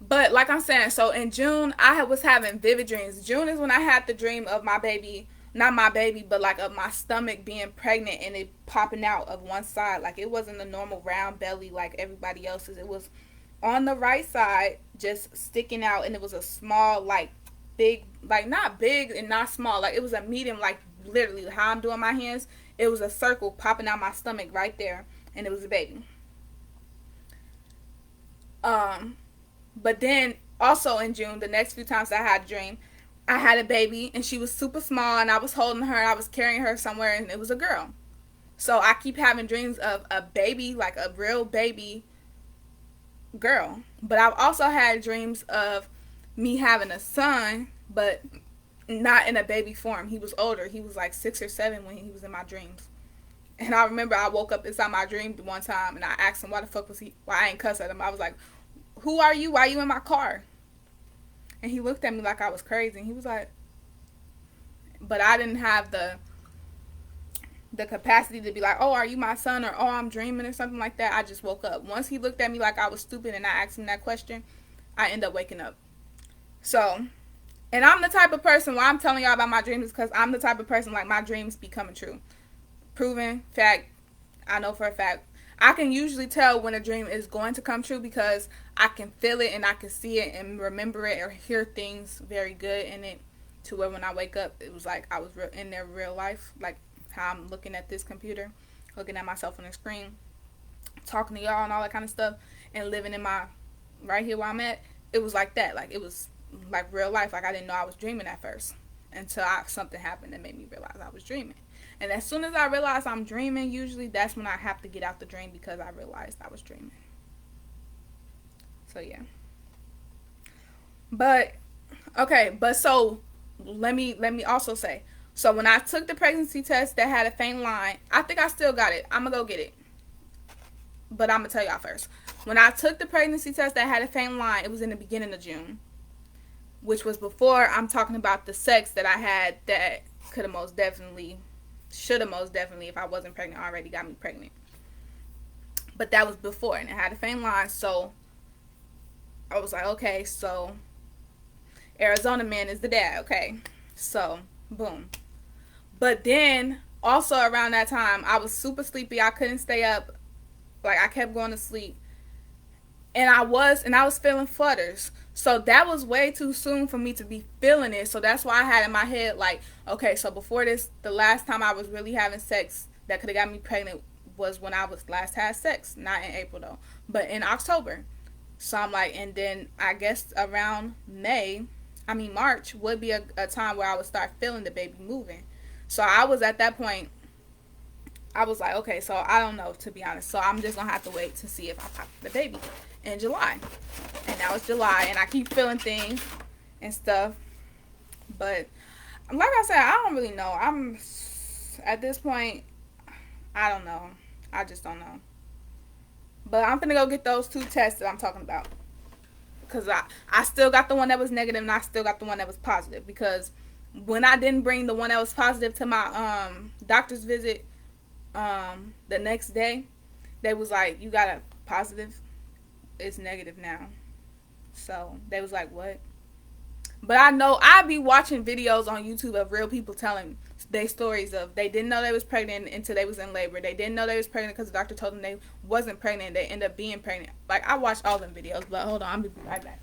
But like I'm saying, so in June, I was having vivid dreams. June is when I had the dream of my baby, not my baby, but like of my stomach being pregnant and it popping out of one side. Like it wasn't a normal round belly like everybody else's. It was on the right side, just sticking out, and it was a small, like big, like not big and not small. Like it was a medium, like literally how I'm doing my hands. It was a circle popping out my stomach right there, and it was a baby. But then also in June, the next few times I had a dream, I had a baby and she was super small and I was holding her, I was carrying her somewhere and it was a girl. So I keep having dreams of a baby, like a real baby girl. But I've also had dreams of me having a son, but not in a baby form. He was older. He was like 6 or 7 when he was in my dreams. And I remember I woke up inside my dream one time and I asked him why the fuck was he, why I ain't cuss at him. I was like, who are you? Why are you in my car? And he looked at me like I was crazy. And he was like, but I didn't have the capacity to be like, oh, are you my son? Or, oh, I'm dreaming or something like that. I just woke up. Once he looked at me like I was stupid and I asked him that question, I end up waking up. So, and I'm the type of person, why I'm telling y'all about my dreams is because I'm the type of person, like, my dreams be coming true. Proven fact. I know for a fact. I can usually tell when a dream is going to come true because I can feel it and I can see it and remember it or hear things very good in it, to where when I wake up, it was like I was in their real life, like how I'm looking at this computer, looking at myself on the screen, talking to y'all and all that kind of stuff, and living in my, right here where I'm at. It was like that. Like it was like real life. Like I didn't know I was dreaming at first until something happened that made me realize I was dreaming. And as soon as I realize I'm dreaming, usually that's when I have to get out the dream because I realized I was dreaming. So yeah. But okay, but so let me also say, so when I took the pregnancy test that had a faint line, I think I still got it. I'm gonna go get it. But I'm gonna tell y'all first. When I took the pregnancy test that had a faint line, it was in the beginning of June, which was before I'm talking about the sex that I had that could have most definitely, should have most definitely, if I wasn't pregnant already, got me pregnant. But that was before, and it had a faint line, so I was like, okay, so Arizona man is the dad, okay. So, boom. But then, also around that time, I was super sleepy. I couldn't stay up. Like, I kept going to sleep. And I was feeling flutters. So that was way too soon for me to be feeling it. So that's why I had in my head, like, okay, so before this, the last time I was really having sex that could have got me pregnant was when I was last had sex. Not in April, though, but in October. So I'm like, and then I guess around March would be a time where I would start feeling the baby moving. So I was at that point, I was like, okay, so I don't know, to be honest. So I'm just going to have to wait to see if I pop the baby in July. And now it's July, and I keep feeling things and stuff. But like I said, I don't really know. I'm, at this point, I don't know. I just don't know. But I'm going to go get those 2 tests that I'm talking about. Because I still got the one that was negative, and I still got the one that was positive. Because when I didn't bring the one that was positive to my doctor's visit, the next day, they was like, you got a positive, it's negative now. So they was like, what? But I know I be watching videos on YouTube of real people telling their stories of they didn't know they was pregnant until they was in labor. They didn't know they was pregnant because the doctor told them they wasn't pregnant. They end up being pregnant. Like, I watched all them videos, but hold on, I'm gonna be right back.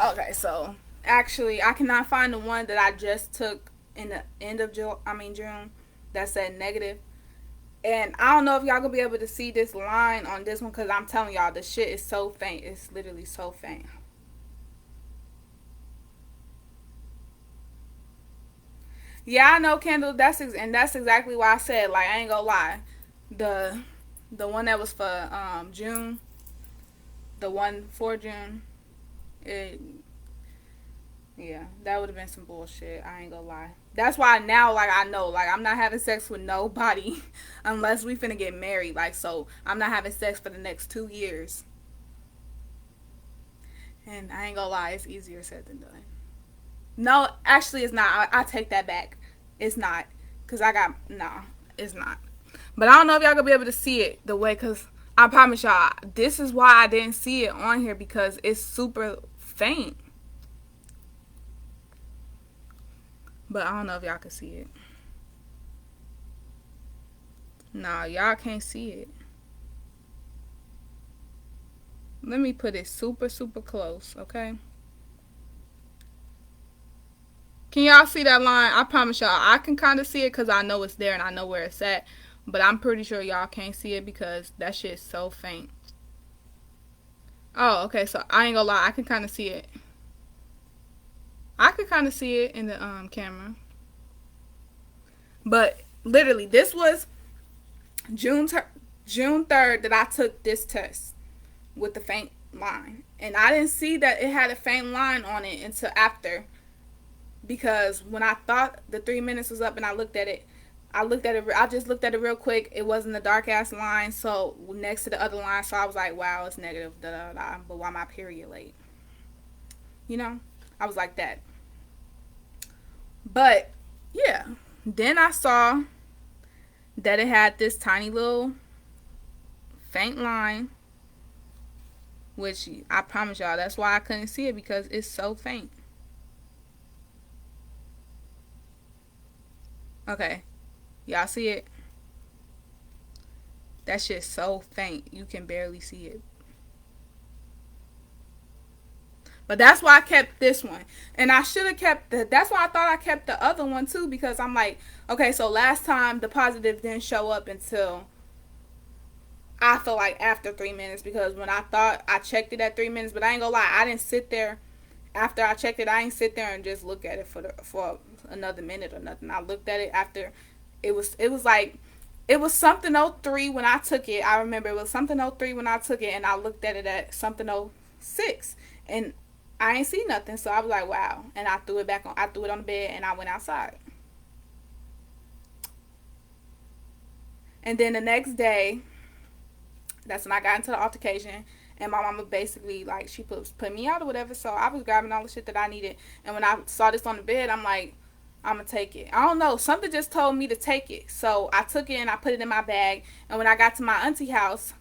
Okay, so actually, I cannot find the one that I just took in the end of June. That said negative. And I don't know if y'all gonna be able to see this line on this one because I'm telling y'all the shit is so faint. It's literally so faint. Yeah, I know, Kendall. And that's exactly why I said, like, I ain't gonna lie, the the one that was for June, the one for June, it, yeah, that would have been some bullshit. I ain't gonna lie. That's why now, like, I know, like, I'm not having sex with nobody unless we finna get married. Like, so I'm not having sex for the next 2 years. And I ain't gonna lie, it's easier said than done. No, actually, it's not. I take that back. It's not. Because I got. No, it's not. But I don't know if y'all gonna be able to see it the way. Because I promise y'all, this is why I didn't see it on here. Because it's super faint. But I don't know if y'all can see it. Nah, y'all can't see it. Let me put it super, super close, okay? Can y'all see that line? I promise y'all, I can kind of see it because I know it's there and I know where it's at. But I'm pretty sure y'all can't see it because that shit's so faint. Oh, okay, so I ain't gonna lie, I can kind of see it. I could kind of see it in the camera. But literally, this was June 3rd that I took this test with the faint line. And I didn't see that it had a faint line on it until after. Because when I thought the 3 minutes was up and I looked at it, I just looked at it real quick. It wasn't a dark ass line, so next to the other line, so I was like, wow, it's negative, da da da. But why my period late? You know? I was like that. But yeah. Then I saw that it had this tiny little faint line, which I promise y'all, that's why I couldn't see it because it's so faint. Okay. Y'all see it? That shit's so faint. You can barely see it. But that's why I kept this one. And I should have kept that's why I thought I kept the other one too, because I'm like, okay, so last time the positive didn't show up until I feel like after 3 minutes, because when I thought I checked it at 3 minutes, but I ain't gonna lie, I didn't sit there after I checked it. I ain't sit there and just look at it for another minute or nothing. I looked at it after it was like it was something 03 when I took it. I remember it was something 03 when I took it, and I looked at it at something 06, and I ain't see nothing. So I was like, wow, and I threw it back on. I threw it on the bed, and I went outside. And then the next day, that's when I got into the altercation. And my mama basically, like, she put me out or whatever. So I was grabbing all the shit that I needed. And when I saw this on the bed, I'm like, I'm going to take it. I don't know. Something just told me to take it. So I took it and I put it in my bag. And when I got to my auntie house,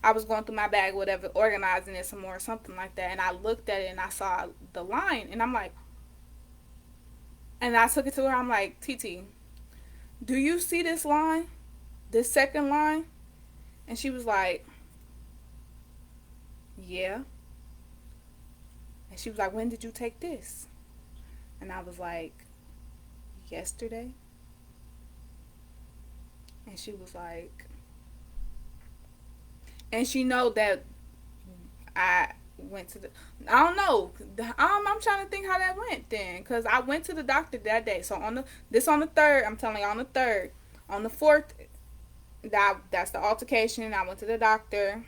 I was going through my bag, whatever, organizing it some more, something like that. And I looked at it and I saw the line. And I'm like, and I took it to her. I'm like, TT, do you see this line? This second line? And she was like, yeah. And she was like, when did you take this? And I was like, yesterday. And she was like, and she know that I went to the, I don't know, I'm trying to think how that went then, because I went to the doctor that day. So on the 3rd, I'm telling you, on the 3rd, on the 4th, that's the altercation. I went to the doctor.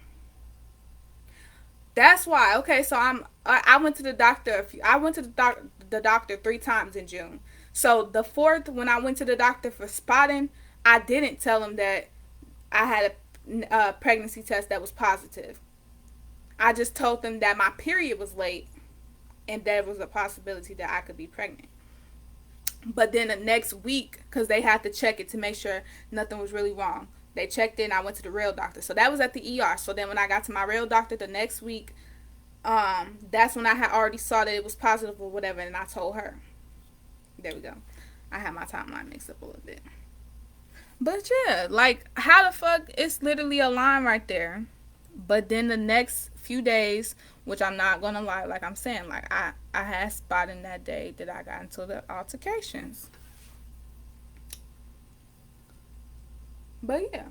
That's why. Okay, so I went to the doctor. I went to the doctor 3 times in June. So the 4th, when I went to the doctor for spotting, I didn't tell him that I had a pregnancy test that was positive. I just told them that my period was late and there was a possibility that I could be pregnant. But then the next week, because they had to check it to make sure nothing was really wrong, they checked it and I went to the real doctor. So that was at the ER. So then when I got to my real doctor the next week, that's when I had already saw that it was positive or whatever, and I told her. There we go. I had my timeline mixed up a little bit. But yeah, like, how the fuck, it's literally a line right there. But then the next few days, which I'm not gonna lie, like I'm saying, like I had spotting that day that I got into the altercations. But yeah,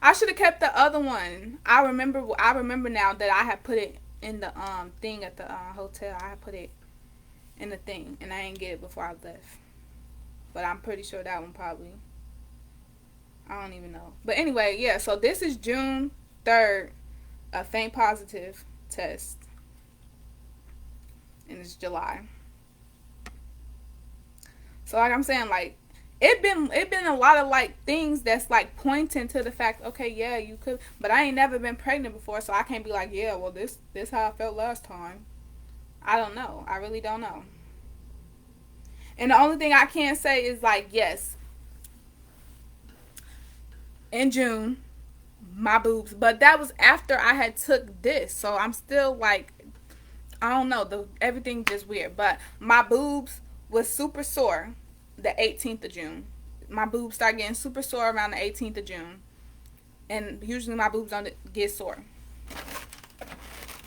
I should have kept the other one. I remember now that I had put it in the thing at the hotel. I had put it in the thing, and I didn't get it before I left. But I'm pretty sure that one probably. I don't even know. But anyway, yeah. So this is June 3rd, a faint positive test, and it's July. So like I'm saying, like it been a lot of like things that's like pointing to the fact, okay, yeah, you could, but I ain't never been pregnant before, so I can't be like, yeah, well this how I felt last time. I don't know. I really don't know. And the only thing I can say is like, yes, in June, my boobs, but that was after I had took this, so I'm still like, I don't know, the everything just weird, but my boobs was super sore the 18th of June. My boobs start getting super sore around the 18th of June, and usually my boobs don't get sore.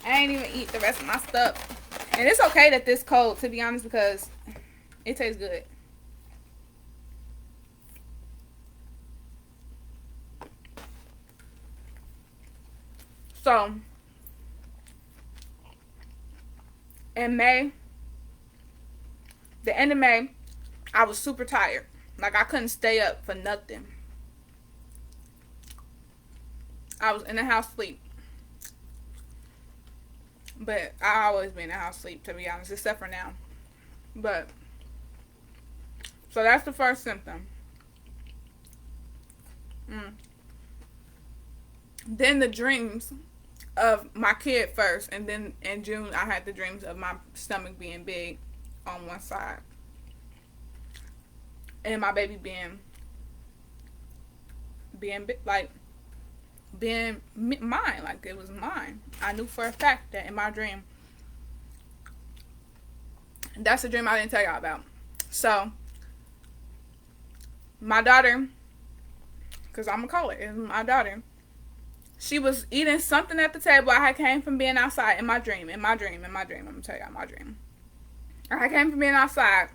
I ain't even eat the rest of my stuff, and it's okay that this cold, to be honest, because it tastes good. So in May, the end of May, I was super tired. Like I couldn't stay up for nothing. I was in the house sleep. But I always been in the house sleep, to be honest, except for now. But so that's the first symptom. Mm. Then the dreams of my kid first, and then in June I had the dreams of my stomach being big on one side, and my baby being like being mine, like it was mine. I knew for a fact that in my dream. That's the dream I didn't tell y'all about. So my daughter, because I'm gonna call it, is my daughter. She was eating something at the table. I had came from being outside in my dream. I'm gonna tell y'all my dream. I came from being outside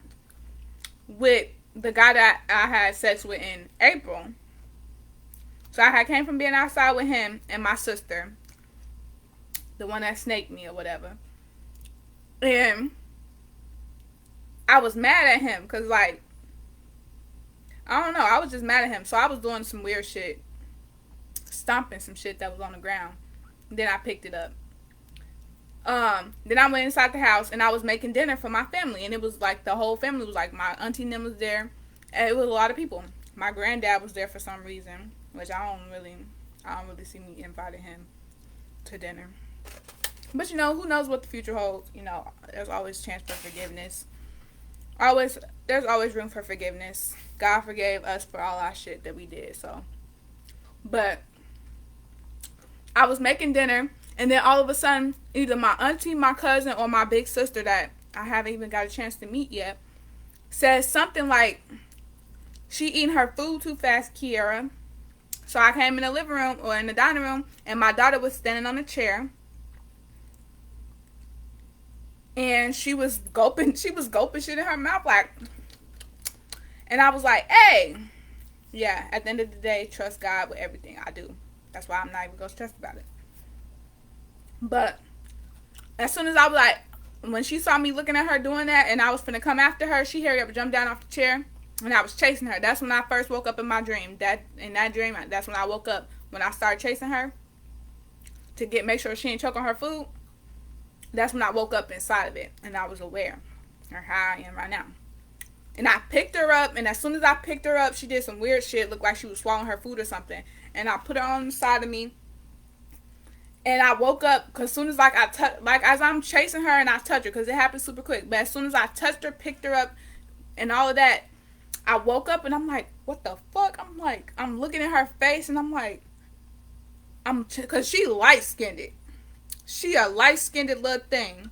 with the guy that I had sex with in April. So I had came from being outside with him and my sister, the one that snaked me or whatever. And I was mad at him because, like, I don't know, I was just mad at him. So I was doing some weird shit, stomping some shit that was on the ground. Then I picked it up. Then I went inside the house and I was making dinner for my family, and it was like the whole family was like, my auntie and them was there, and it was a lot of people. My granddad was there for some reason, which I don't really see me inviting him to dinner. But you know, who knows what the future holds? You know, there's always chance for forgiveness. There's always room for forgiveness. God forgave us for all our shit that we did. So, but I was making dinner, and then all of a sudden, either my auntie, my cousin, or my big sister that I haven't even got a chance to meet yet says something like, she eating her food too fast, Keirra. So I came in the living room or in the dining room, and my daughter was standing on a chair, and she was gulping shit in her mouth, like, and I was like, hey, yeah, at the end of the day, trust God with everything I do. That's why I'm not even gonna stress about it. But as soon as I was like, when she saw me looking at her doing that, and I was finna come after her, she hurried up and jumped down off the chair, and I was chasing her. That's when I first woke up in my dream. That's when I woke up, when I started chasing her to make sure she didn't choke on her food. That's when I woke up inside of it, and I was aware of how I am right now. And I picked her up, and as soon as I picked her up, she did some weird shit. Looked like she was swallowing her food or something. And I put her on the side of me, and I woke up because as soon as as I'm chasing her and I touch her, because it happened super quick. But as soon as I touched her, picked her up, and all of that, I woke up and I'm like, what the fuck? I'm looking at her face, and I'm like, because she light-skinned. She a light-skinned little thing.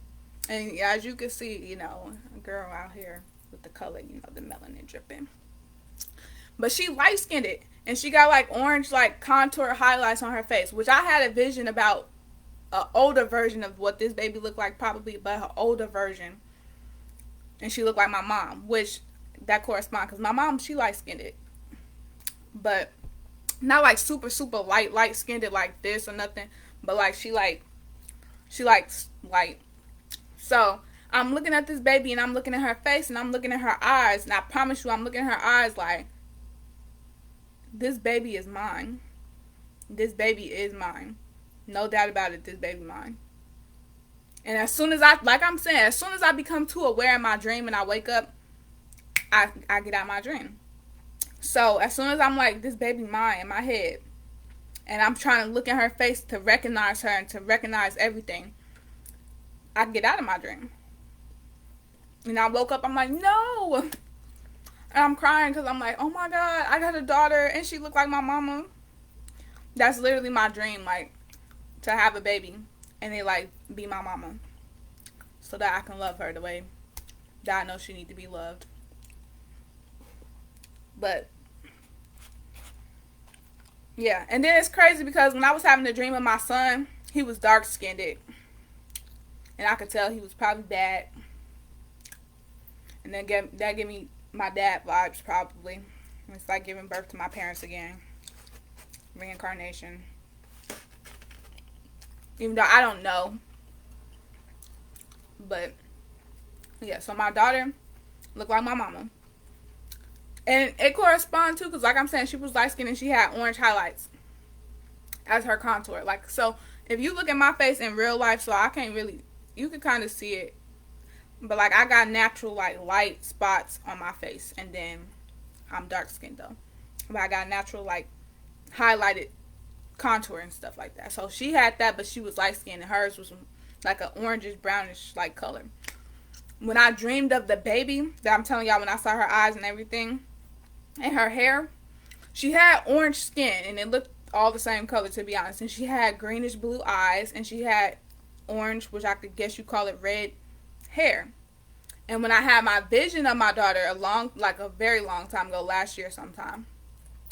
And as you can see, you know, a girl out here with the color, you know, the melanin dripping. But she light-skinned, and she got like orange, like contour highlights on her face, which I had a vision about a older version of what this baby looked like, probably, but her older version. And she looked like my mom, which that corresponds, because my mom, she light skinned it, but not like super super light skinned like this or nothing, but like she likes light. So I'm looking at this baby and I'm looking at her face and I'm looking at her eyes, and I promise you I'm looking at her eyes like, this baby is mine. This baby is mine. No doubt about it, this baby mine. And as soon as as soon as I become too aware in my dream and I wake up, I get out of my dream. So as soon as I'm like, this baby mine in my head, and I'm trying to look at her face to recognize her and to recognize everything, I get out of my dream. And I woke up, I'm like, no. And I'm crying because I'm like, oh my God, I got a daughter and she looked like my mama. That's literally my dream, like, to have a baby and they like be my mama, so that I can love her the way that I know she needs to be loved. But yeah, and then it's crazy because when I was having the dream of my son, he was dark skinned, and I could tell he was probably bad. And then that gave me my dad vibes, probably. It's like giving birth to my parents again. Reincarnation. Even though I don't know. But yeah, so my daughter looked like my mama. And it corresponds too, because like I'm saying, she was light skinned and she had orange highlights as her contour. Like, so if you look at my face in real life, so I can't really, you can kind of see it. But like, I got natural like light spots on my face, and then I'm dark skinned though. But I got natural like highlighted contour and stuff like that. So she had that, but she was light skinned, and hers was like an orangish brownish like color. When I dreamed of the baby that I'm telling y'all, when I saw her eyes and everything and her hair, she had orange skin and it looked all the same color, to be honest. And she had greenish blue eyes and she had orange, which I could guess you call it red, hair. And when I had my vision of my daughter a very long time ago, last year sometime,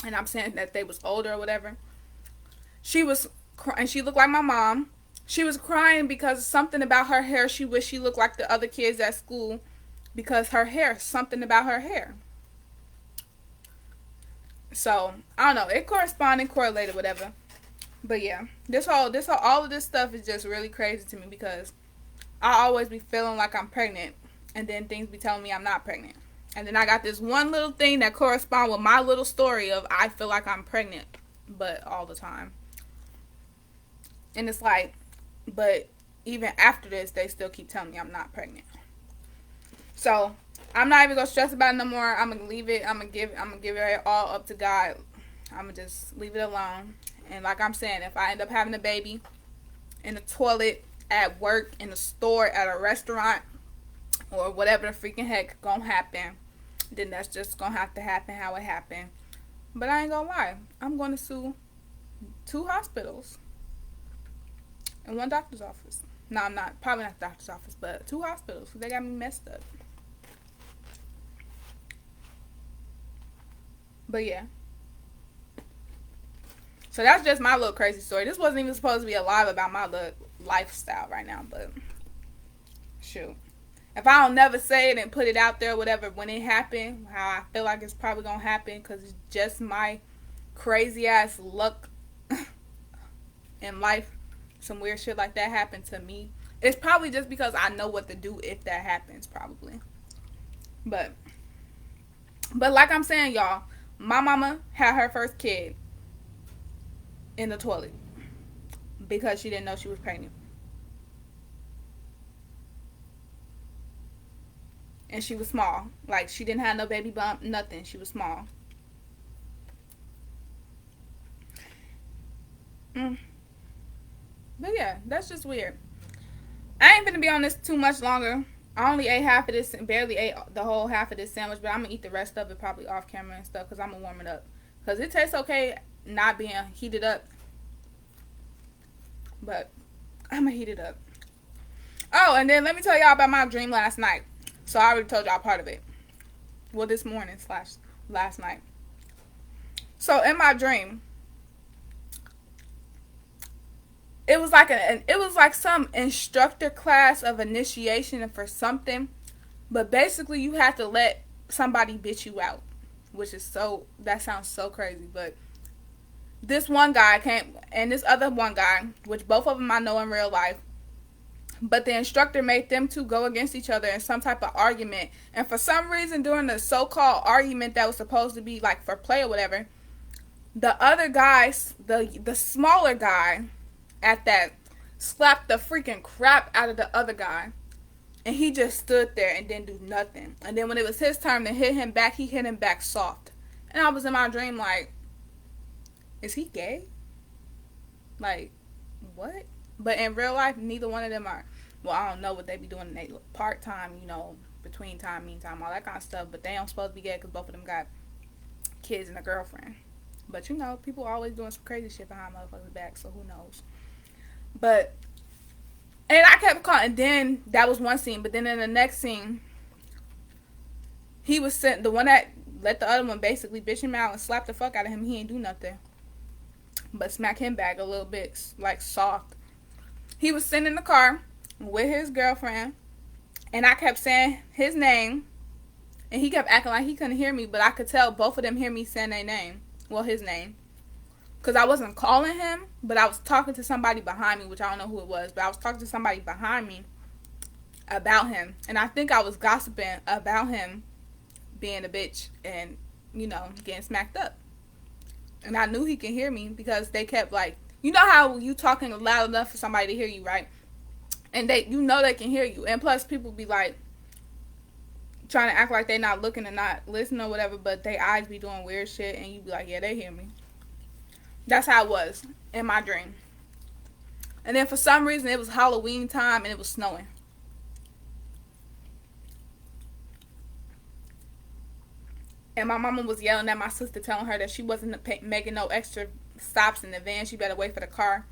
and I'm saying that they was older or whatever, she was and she looked like my mom. She was crying because something about her hair, she wished she looked like the other kids at school, because her hair, something about her hair. So I don't know, it correlated, whatever. But yeah, all of this stuff is just really crazy to me, because I always be feeling like I'm pregnant, and then things be telling me I'm not pregnant. And then I got this one little thing that corresponds with my little story of I feel like I'm pregnant, but all the time. And it's like, but even after this, they still keep telling me I'm not pregnant. So I'm not even gonna stress about it no more. I'm gonna leave it. I'm gonna give it all up to God. I'm gonna just leave it alone. And like I'm saying, if I end up having a baby in the toilet, at work, in the store, at a restaurant, or whatever the freaking heck gonna happen, then that's just gonna have to happen how it happened. But I ain't gonna lie, I'm gonna sue 2 hospitals and 1 doctor's office. No, I'm not. Probably not the doctor's office, but 2 hospitals. They got me messed up. But yeah. So that's just my little crazy story. This wasn't even supposed to be a live about my lifestyle right now, but shoot. If I don't never say it and put it out there, whatever, when it happened, how I feel like it's probably gonna happen, because it's just my crazy ass luck in life. Some weird shit like that happened to me. It's probably just because I know what to do if that happens, probably. But like I'm saying, y'all, my mama had her first kid in the toilet because she didn't know she was pregnant. And she was small. Like, she didn't have no baby bump, nothing. She was small. But yeah, that's just weird. I ain't gonna be on this too much longer. I only ate half of this, barely ate the whole half of this sandwich, but I'm gonna eat the rest of it probably off camera and stuff, because I'm gonna warm it up. Because it tastes okay not being heated up. But I'm gonna heat it up. Oh, and then let me tell y'all about my dream last night. So I already told y'all part of it. Well, this morning / last night. So in my dream, it was like it was like some instructor class of initiation for something, but basically you have to let somebody bitch you out, which is so, that sounds so crazy. But this one guy came, and this other one guy, which both of them I know in real life, but the instructor made them two go against each other in some type of argument. And for some reason, during the so-called argument that was supposed to be like for play or whatever, the other guy, the smaller guy at that, slapped the freaking crap out of the other guy. And he just stood there and didn't do nothing. And then when it was his turn to hit him back, he hit him back soft. And I was in my dream like, is he gay? Like, what? But in real life, neither one of them are. Well, I don't know what they be doing in their part-time, you know, between time, meantime, all that kind of stuff. But they don't supposed to be gay because both of them got kids and a girlfriend. But, you know, people always doing some crazy shit behind motherfuckers' back, so who knows. But, and I kept calling, and then that was one scene. But then in the next scene, he was sent, the one that let the other one basically bitch him out and slap the fuck out of him. He ain't do nothing but smack him back a little bit, like soft. He was sitting in the car with his girlfriend, and I kept saying his name, and he kept acting like he couldn't hear me, but I could tell both of them hear me saying their name. Well, his name. Because I wasn't calling him, but I was talking to somebody behind me, which I don't know who it was, but I was talking to somebody behind me about him. And I think I was gossiping about him being a bitch and, you know, getting smacked up. And I knew he could hear me because they kept like, you know how you talking loud enough for somebody to hear you, right? And they, you know, they can hear you. And plus people be like trying to act like they not looking and not listening or whatever, but they eyes be doing weird shit and you be like, yeah, they hear me. That's how it was in my dream. And then for some reason it was Halloween time and it was snowing. And my mama was yelling at my sister, telling her that she wasn't making no extra stops in the van. She better wait for the car.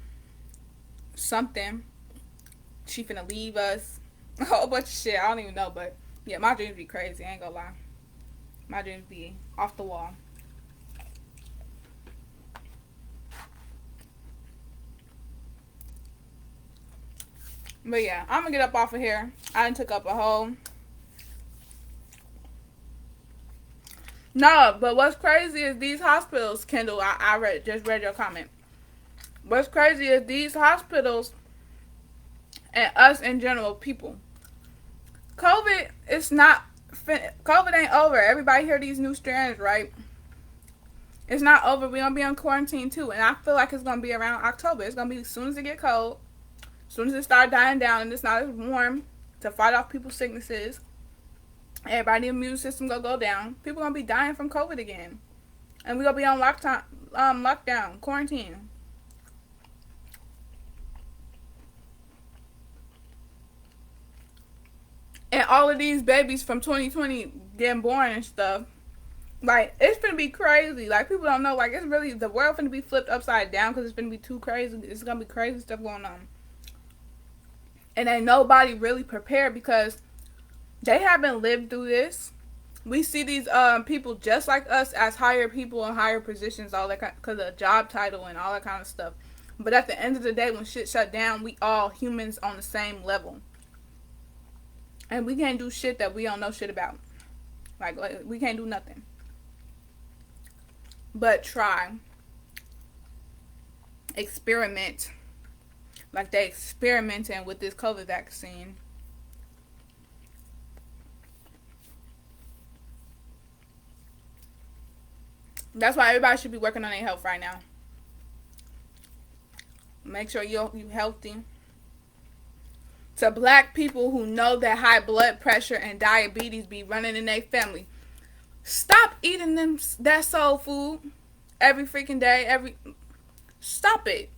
Something. She finna leave us. A whole bunch of shit. I don't even know, but yeah, my dreams be crazy. I ain't gonna lie. My dreams be off the wall. But yeah, I'm gonna get up off of here. I done took up a whole... No, but what's crazy is these hospitals, Kendall, I just read your comment. What's crazy is these hospitals and us in general, people. COVID ain't over. Everybody hear these new strands, right? It's not over. We're gonna be on quarantine too. And I feel like it's gonna be around October. It's gonna be as soon as it get cold, as soon as it start dying down and it's not as warm to fight off people's sicknesses. Everybody's immune system gonna go down. People gonna be dying from COVID again, and we gonna be on lockdown, quarantine. And all of these babies from 2020 getting born and stuff. Like, it's gonna be crazy. Like, people don't know. Like, it's really, the world gonna be flipped upside down because it's gonna be too crazy. It's gonna be crazy stuff going on. And ain't nobody really prepared because they haven't lived through this. We see these people just like us as higher people in higher positions, all that kind, because of job title and all that kind of stuff. But at the end of the day, when shit shut down, we all humans on the same level. And we can't do shit that we don't know shit about. Like we can't do nothing. But try. Experiment. Like they experimenting with this COVID vaccine. That's why everybody should be working on their health right now. Make sure you're healthy. To black people who know that high blood pressure and diabetes be running in their family, stop eating that soul food every freaking day. Stop it.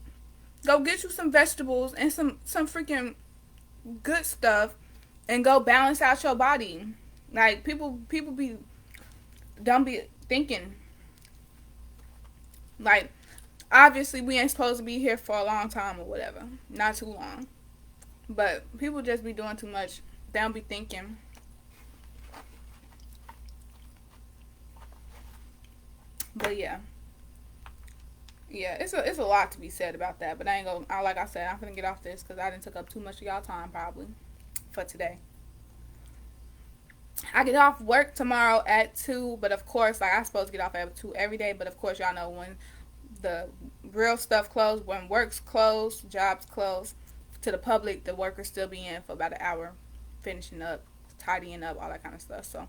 Go get you some vegetables and some freaking good stuff and go balance out your body. Like people don't be thinking. Like, obviously, we ain't supposed to be here for a long time or whatever. Not too long. But people just be doing too much. They don't be thinking. But yeah. Yeah, it's a lot to be said about that, but I ain't gonna. Like I said, I'm gonna get off this because I didn't took up too much of y'all time probably for today. I get off work tomorrow at 2, but of course, like I'm supposed to get off at 2 every day, but of course, y'all know when the real stuff closed, when work's closed, jobs closed to the public, the workers still be in for about an hour, finishing up, tidying up, all that kind of stuff. So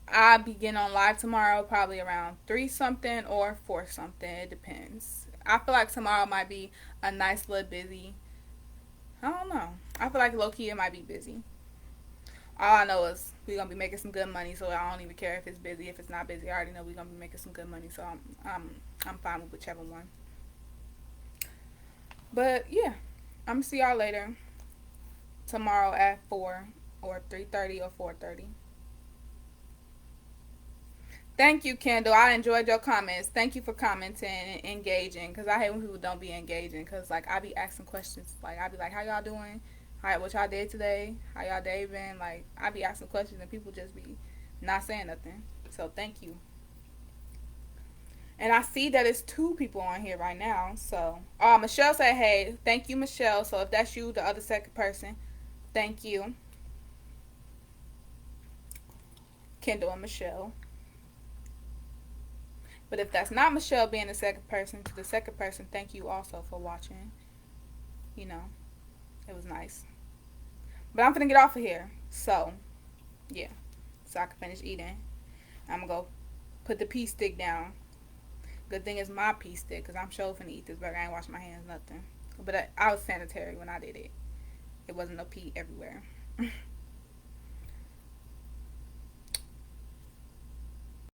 I begin on live tomorrow, probably around 3 something or 4 something. It depends. I feel like tomorrow might be a nice little busy. I don't know. I feel like low key it might be busy. All I know is we're gonna be making some good money, so I don't even care if it's busy, if it's not busy. I already know we're gonna be making some good money, so I'm fine with whichever one. But yeah, I'm gonna see y'all later tomorrow at 4 or 3:30 or 4:30. Thank you, Kendall. I enjoyed your comments. Thank you for commenting and engaging. Cause I hate when people don't be engaging. Cause like I be asking questions. Like I be like, "How y'all doing? How what y'all did today? How y'all day been?" Like I be asking questions and people just be not saying nothing. So thank you. And I see that it's 2 people on here right now. So, Michelle said, "Hey, thank you, Michelle." So if that's you, the other second person, thank you, Kendall and Michelle. But if that's not Michelle being the second person, to the second person, thank you also for watching. You know, it was nice. But I'm gonna get off of here. So, yeah. So I can finish eating. I'm gonna go put the pea stick down. Good thing it's my pea stick because I'm sure finna eat this burger. I ain't washing my hands, nothing. But I was sanitary when I did it. It wasn't no pee everywhere.